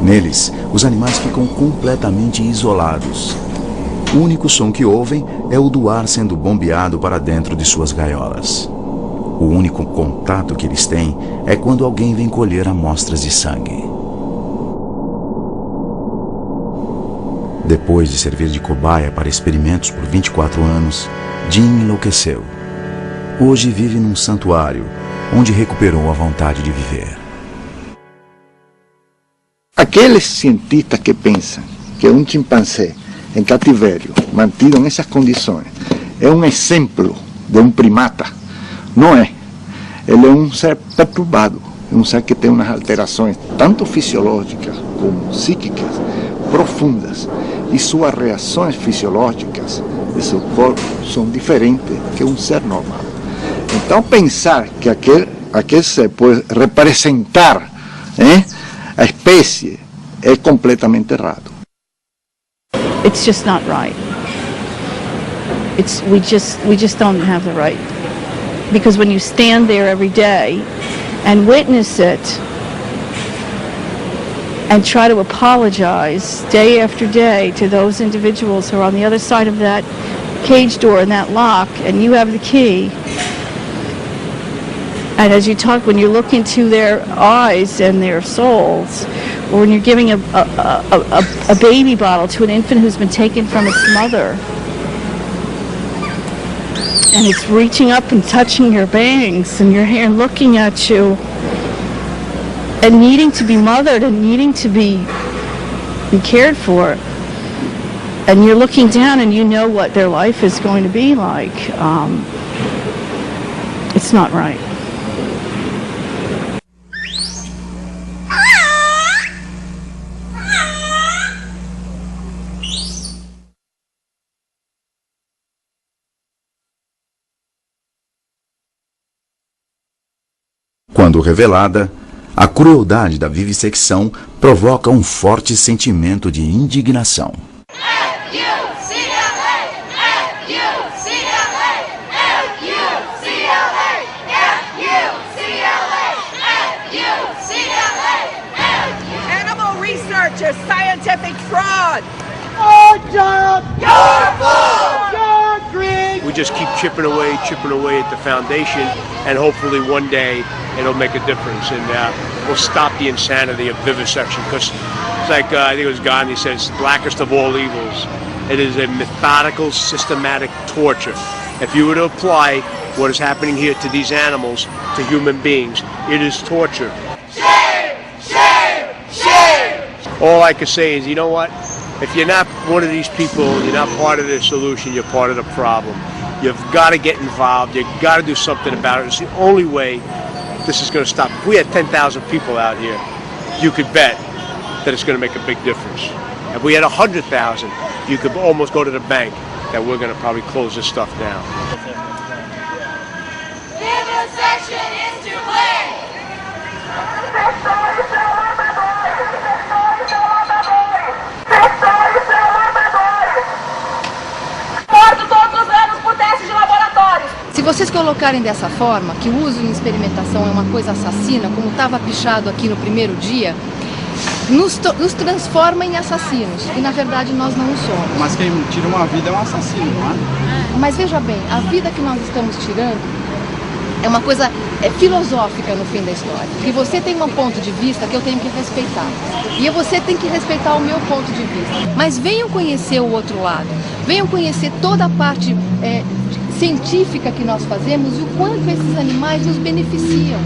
S2: Neles, os animais ficam completamente isolados. O único som que ouvem é o do ar sendo bombeado para dentro de suas gaiolas. O único contato que eles têm é quando alguém vem colher amostras de sangue. Depois de servir de cobaia para experimentos por 24 anos, Jim enlouqueceu. Hoje vive num santuário, onde recuperou a vontade de viver.
S6: Aqueles cientistas que pensam que um chimpancé em cativeiro, mantido nessas condições, é um exemplo de um primata, não é. Ele é um ser perturbado, é um ser que tem umas alterações, tanto fisiológicas como psíquicas, profundas, e suas reações fisiológicas de seu corpo são diferentes que um ser normal. Então, pensar que aquele ser pode representar a espécie é completamente errado.
S13: It's just not right. We just don't have the right. Because when you stand there every day and witness it and try to apologize day after day to those individuals who are on the other side of that cage door and that lock, and you have the key, and as you talk, when you look into their eyes and their souls, or when you're giving a baby bottle to an infant who's been taken from its mother, and it's reaching up and touching your bangs and your hair and looking at you and needing to be mothered and needing to be cared for, and you're looking down and you know what their life is going to be like, it's not right.
S2: Quando revelada, a crueldade da vivissecção provoca um forte sentimento de indignação.
S14: Animal research is scientific fraud. Our job, your fault, your greed.
S15: We just keep chipping away at the foundation, and hopefully one day it'll make a difference, and we'll stop the insanity of vivisection. Because it's like, I think it was Gandhi says, blackest of all evils. It is a methodical, systematic torture. If you were to apply what is happening here to these animals, to human beings, it is torture.
S14: Shame, shame, shame.
S15: All I can say is, you know what? If you're not one of these people, you're not part of the solution, you're part of the problem. You've got to get involved. You've got to do something about it. It's the only way this is going to stop. If we had 10,000 people out here, you could bet that it's going to make a big difference. If we had 100,000, you could almost go to the bank that we're going to probably close this stuff down.
S14: Vivisection is to blame. Morto todos os anos por testes de laboratórios.
S16: Se vocês colocarem dessa forma, que o uso em experimentação é uma coisa assassina, como estava pichado aqui no primeiro dia, nos transforma em assassinos. E na verdade nós não o somos.
S19: Mas quem tira uma vida é um assassino, não é?
S16: Mas veja bem, a vida que nós estamos tirando é uma coisa filosófica no fim da história. E você tem um ponto de vista que eu tenho que respeitar. E você tem que respeitar o meu ponto de vista. Mas venham conhecer o outro lado. Venham conhecer toda a parte científica que nós fazemos e o quanto esses animais nos beneficiam.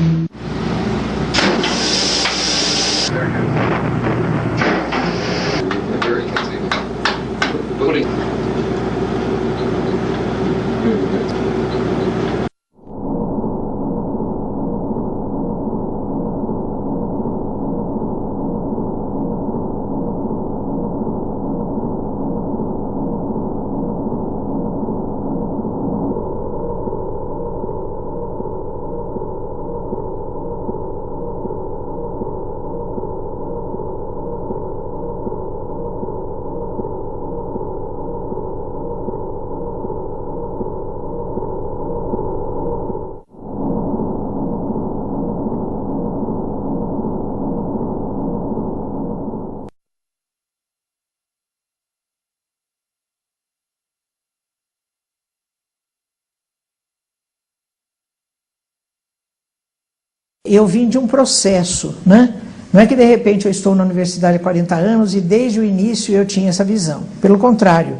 S20: Eu vim de um processo, né? Não é que de repente eu estou na universidade há 40 anos e desde o início eu tinha essa visão. Pelo contrário,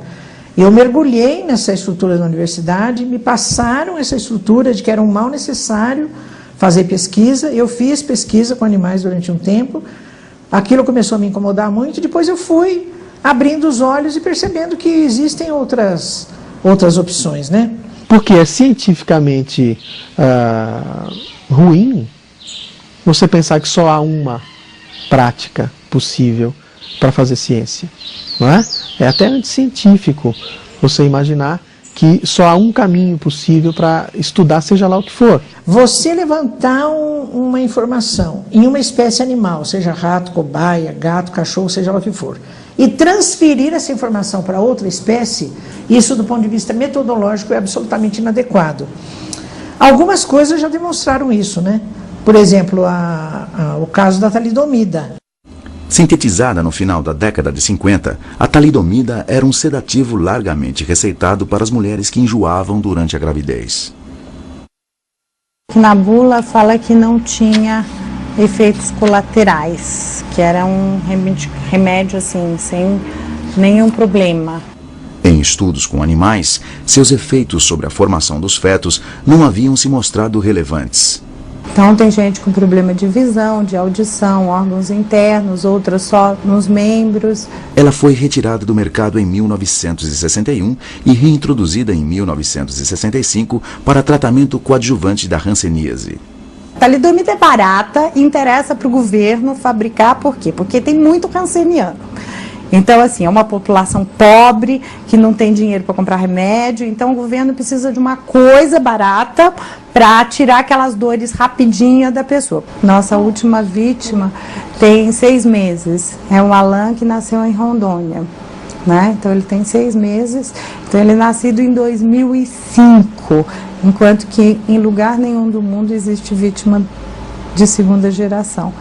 S20: eu mergulhei nessa estrutura da universidade, me passaram essa estrutura de que era um mal necessário fazer pesquisa. Eu fiz pesquisa com animais durante um tempo, aquilo começou a me incomodar muito, depois eu fui abrindo os olhos e percebendo que existem outras opções, né?
S21: Porque é cientificamente ruim
S3: você pensar que só há uma prática possível para fazer ciência, não é? É até anticientífico você imaginar que só há um caminho possível para estudar, seja lá o que for.
S20: Você levantar uma informação em uma espécie animal, seja rato, cobaia, gato, cachorro, seja lá o que for, e transferir essa informação para outra espécie, isso do ponto de vista metodológico é absolutamente inadequado. Algumas coisas já demonstraram isso, né? Por exemplo, o caso da talidomida.
S2: Sintetizada no final da década de 50, a talidomida era um sedativo largamente receitado para as mulheres que enjoavam durante a gravidez.
S8: Na bula fala que não tinha efeitos colaterais, que era um remédio assim, sem nenhum problema.
S2: Em estudos com animais, seus efeitos sobre a formação dos fetos não haviam se mostrado relevantes.
S8: Então tem gente com problema de visão, de audição, órgãos internos, outras só nos membros.
S2: Ela foi retirada do mercado em 1961 e reintroduzida em 1965 para tratamento coadjuvante da hanseníase.
S8: A talidomida é barata e interessa para o governo fabricar, por quê? Porque tem muito canceriano. Então, assim, é uma população pobre, que não tem dinheiro para comprar remédio, então o governo precisa de uma coisa barata para tirar aquelas dores rapidinha da pessoa. Nossa última vítima tem 6 meses, é um Alan que nasceu em Rondônia, né? Então ele tem 6 meses, então ele é nascido em 2005, enquanto que em lugar nenhum do mundo existe vítima de 2ª geração.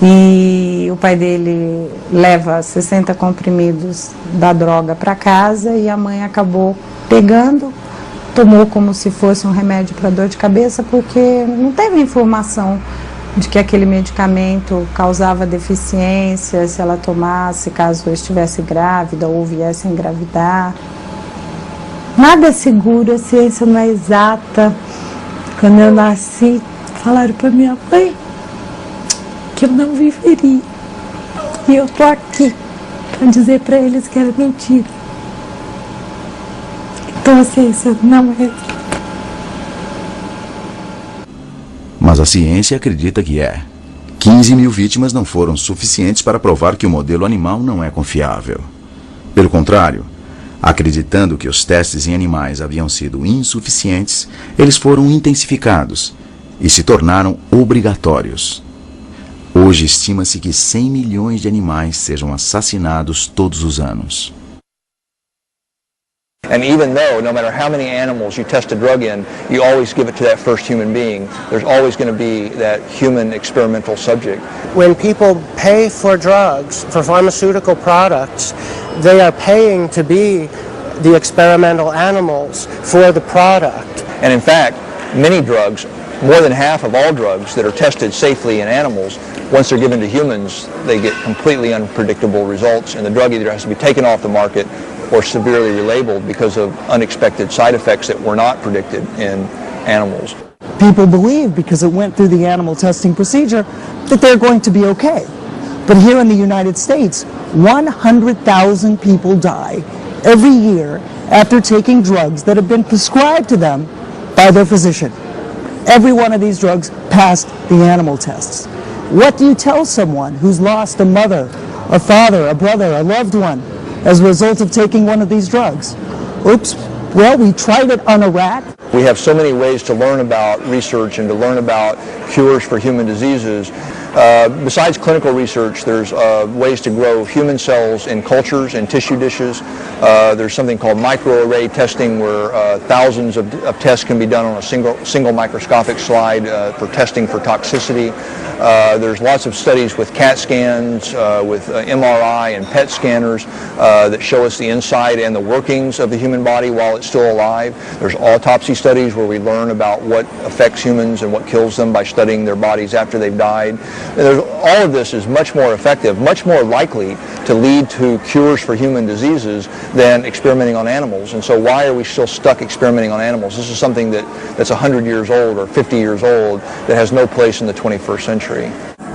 S8: E o pai dele leva 60 comprimidos da droga para casa e a mãe acabou pegando, tomou como se fosse um remédio para dor de cabeça, porque não teve informação de que aquele medicamento causava deficiência se ela tomasse, caso estivesse grávida ou viesse a engravidar. Nada é seguro, a ciência não é exata. Quando eu nasci, falaram para minha mãe que eu não viveria. E eu tô aqui para dizer para eles que era mentira. Então a ciência não é.
S2: Mas a ciência acredita que é. 15 mil vítimas não foram suficientes para provar que o modelo animal não é confiável. Pelo contrário, acreditando que os testes em animais haviam sido insuficientes, eles foram intensificados e se tornaram obrigatórios. Hoje estima-se que 100 milhões de animais sejam assassinados todos os anos.
S18: And even though, no matter how many animals you test a drug in, you always give it to that first human being, there's always going to be that human experimental subject.
S4: When people pay for drugs, for pharmaceutical products, they are paying to be the experimental animals for the product.
S18: And in fact, many drugs, more than half of all drugs that are tested safely in animals, once they're given to humans, they get completely unpredictable results, and the drug either has to be taken off the market or severely relabeled because of unexpected side effects that were not predicted in animals.
S1: People believe, because it went through the animal testing procedure, that they're going to be okay. But here in the United States, 100,000 people die every year after taking drugs that have been prescribed to them by their physician. Every one of these drugs passed the animal tests. What do you tell someone who's lost a mother, a father, a brother, a loved one as a result of taking one of these drugs? Oops, well, we tried it on a rat.
S18: We have so many ways to learn about research and to learn about cures for human diseases. Besides clinical research, there's ways to grow human cells in cultures and tissue dishes. There's something called microarray testing, where thousands of tests can be done on a single microscopic slide for testing for toxicity. There's lots of studies with CAT scans, with MRI and PET scanners that show us the inside and the workings of the human body while it's still alive. There's autopsy studies where we learn about what affects humans and what kills them by studying their bodies after they've died. And all of this is much more effective, much more likely to lead to cures for human diseases than experimenting on animals. And so why are we still stuck experimenting on animals? This is something that's 100 years old or 50 years old that has no place in the 21st century.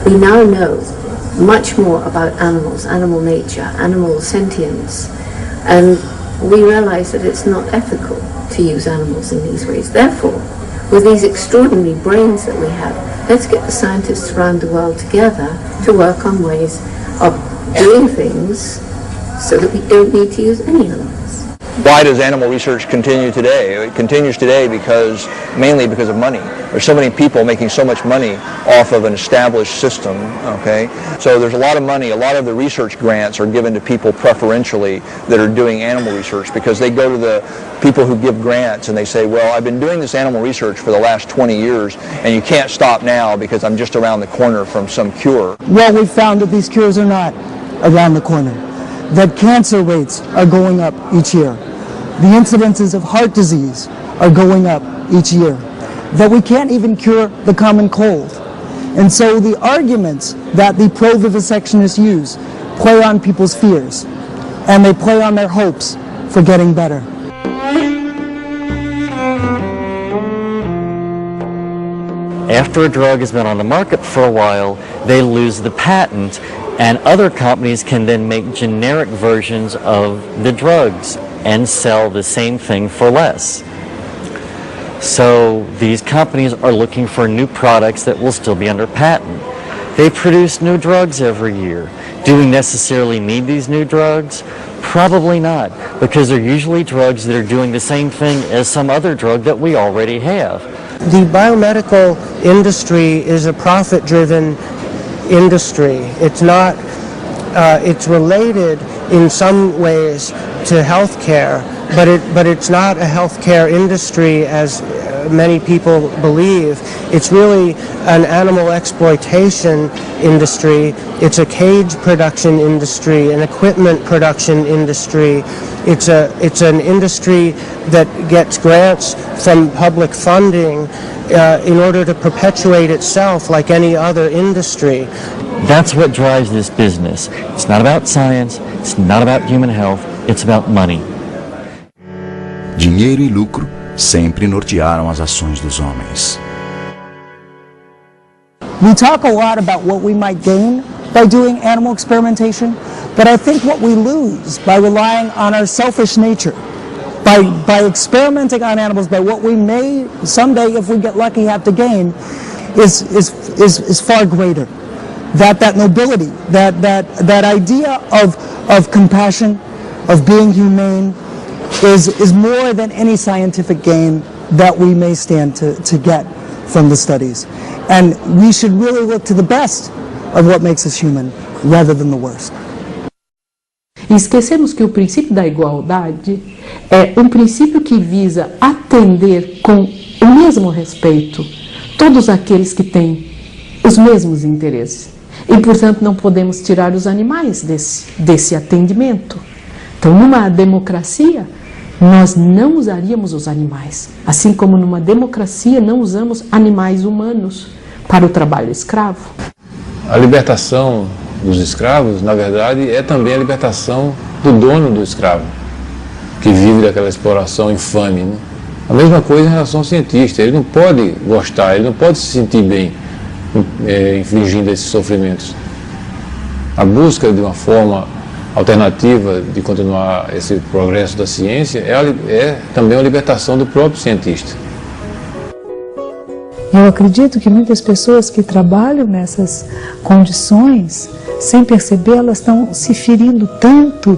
S26: We now know much more about animals, animal nature, animal sentience, and we realize that it's not ethical to use animals in these ways. Therefore, with these extraordinary brains that we have, Let's get the scientists around the world together to work on ways of doing things so that we don't need to use any animals.
S18: Why does animal research continue today? It continues today mainly because of money. There's so many people making so much money off of an established system, okay? So there's a lot of money, a lot of the research grants are given to people preferentially that are doing animal research because they go to the people who give grants and they say, well, I've been doing this animal research for the last 20 years and you can't stop now because I'm just around the corner from some cure.
S1: Well, we found that these cures are not around the corner, that cancer rates are going up each year. The incidences of heart disease are going up each year, that we can't even cure the common cold. And so the arguments that the pro-vivisectionists use play on people's fears, and they play on their hopes for getting better.
S25: After a drug has been on the market for a while, they lose the patent, and other companies can then make generic versions of the drugs and sell the same thing for less. So these companies are looking for new products that will still be under patent. They produce new drugs every year. Do we necessarily need these new drugs? Probably not, because they're usually drugs that are doing the same thing as some other drug that we already have.
S4: The biomedical industry is a profit-driven industry. It's not, it's related in some ways to healthcare, but it's not a healthcare industry as many people believe. It's really an animal exploitation industry. It's a cage production industry, an equipment production industry. It's an industry that gets grants from public funding in order to perpetuate itself like any other industry.
S25: That's what drives this business. It's not about science, it's not about human health, it's about money.
S2: Dinheiro e lucro sempre nortearam as ações dos homens.
S1: We talk a lot about what we might gain by doing animal experimentation, but I think what we lose by relying on our selfish nature, by experimenting on animals, by what we may someday, if we get lucky, have to gain, is far greater. That nobility, that idea of compassion, of being humane, is more than any scientific gain that we may stand to get from the studies. And we should really look to the best of what makes us human, rather than the worst.
S9: E esquecemos que o princípio da igualdade é um princípio que visa atender com o mesmo respeito todos aqueles que têm os mesmos interesses. E, portanto, não podemos tirar os animais desse atendimento. Então, numa democracia, nós não usaríamos os animais, assim como numa democracia não usamos animais humanos para o trabalho escravo.
S11: A libertação dos escravos, na verdade, é também a libertação do dono do escravo, que vive daquela exploração infame, né? A mesma coisa em relação ao cientista, ele não pode gostar, ele não pode se sentir bem infligindo esses sofrimentos. A busca de uma forma alternativa de continuar esse progresso da ciência é também a libertação do próprio cientista.
S21: Eu acredito que muitas pessoas que trabalham nessas condições, sem perceber, elas estão se ferindo tanto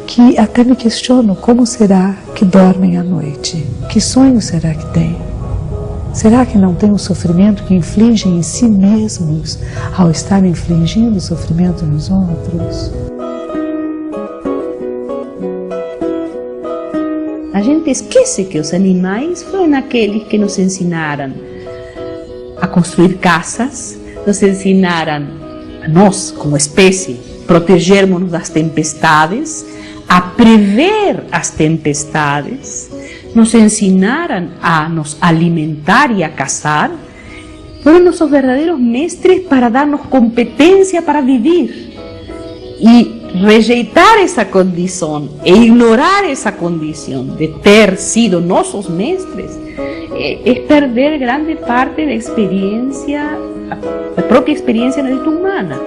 S21: que até me questiono como será que dormem à noite? Que sonho será que têm? Será que não tem o sofrimento que infligem em si mesmos ao estar infligindo sofrimento nos outros?
S22: A gente esquece que os animais foram aqueles que nos ensinaram a construir casas, nos ensinaram a nós, como espécie, protegermos-nos das tempestades, a prever as tempestades, nos ensinaram a nos alimentar e a caçar, foram nossos verdadeiros mestres para dar-nos competência para viver. E rejeitar essa condição e ignorar essa condição de ter sido nossos mestres é perder grande parte da experiência, da própria experiência na vida humana.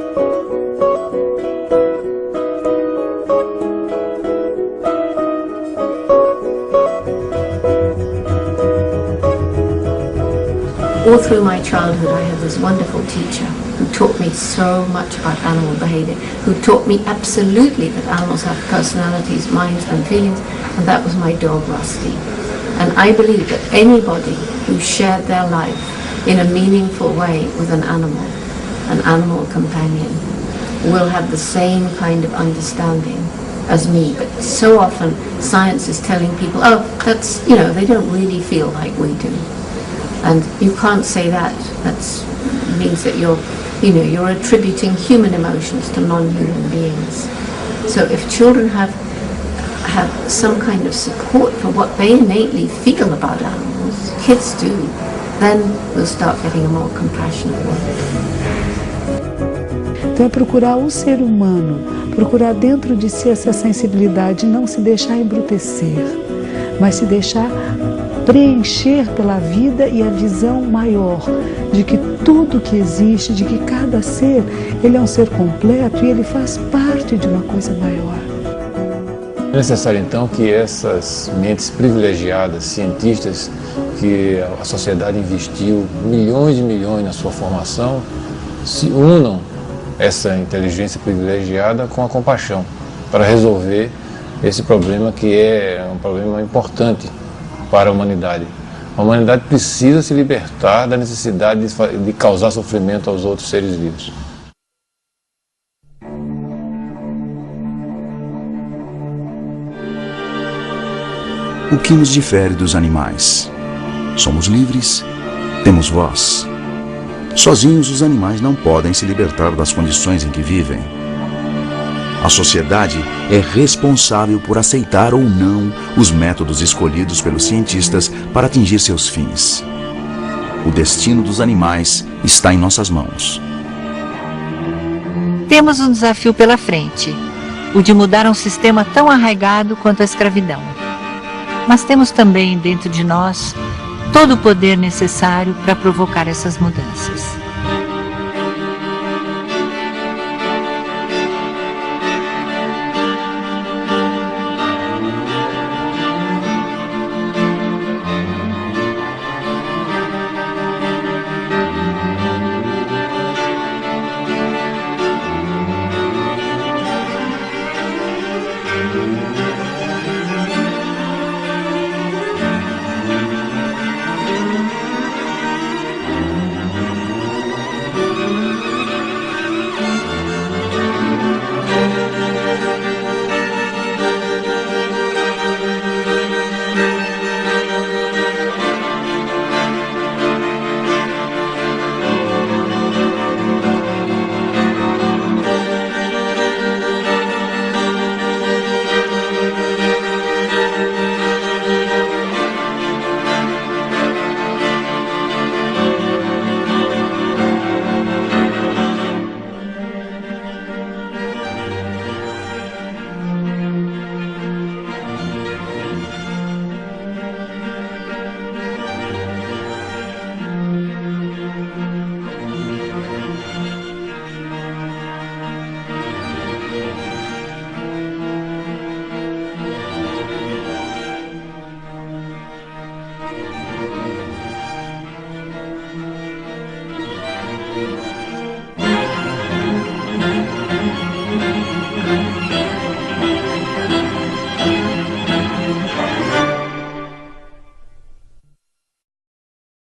S26: All through my childhood, I had this wonderful teacher who taught me so much about animal behavior, who taught me absolutely that animals have personalities, minds, and feelings, and that was my dog, Rusty. And I believe that anybody who shared their life in a meaningful way with an animal companion, will have the same kind of understanding as me. But so often, science is telling people, oh, that's, you know, they don't really feel like we do. And you can't say that. That means that you're attributing human emotions to non-human beings. So if children have some kind of support for what they innately feel about animals, kids do, then we'll start getting a more compassionate world.
S21: Então é procurar o ser humano, procurar dentro de si essa sensibilidade, não se deixar embrutecer, mas se deixar preencher pela vida e a visão maior de que tudo que existe, de que cada ser, ele é um ser completo e ele faz parte de uma coisa maior.
S11: É necessário então que essas mentes privilegiadas, cientistas, que a sociedade investiu milhões e milhões na sua formação, se unam essa inteligência privilegiada com a compaixão para resolver esse problema que é um problema importante para a humanidade. A humanidade precisa se libertar da necessidade de causar sofrimento aos outros seres vivos.
S2: O que nos difere dos animais? Somos livres, temos voz. Sozinhos, os animais não podem se libertar das condições em que vivem. A sociedade é responsável por aceitar ou não os métodos escolhidos pelos cientistas para atingir seus fins. O destino dos animais está em nossas mãos.
S7: Temos um desafio pela frente, o de mudar um sistema tão arraigado quanto a escravidão. Mas temos também dentro de nós todo o poder necessário para provocar essas mudanças.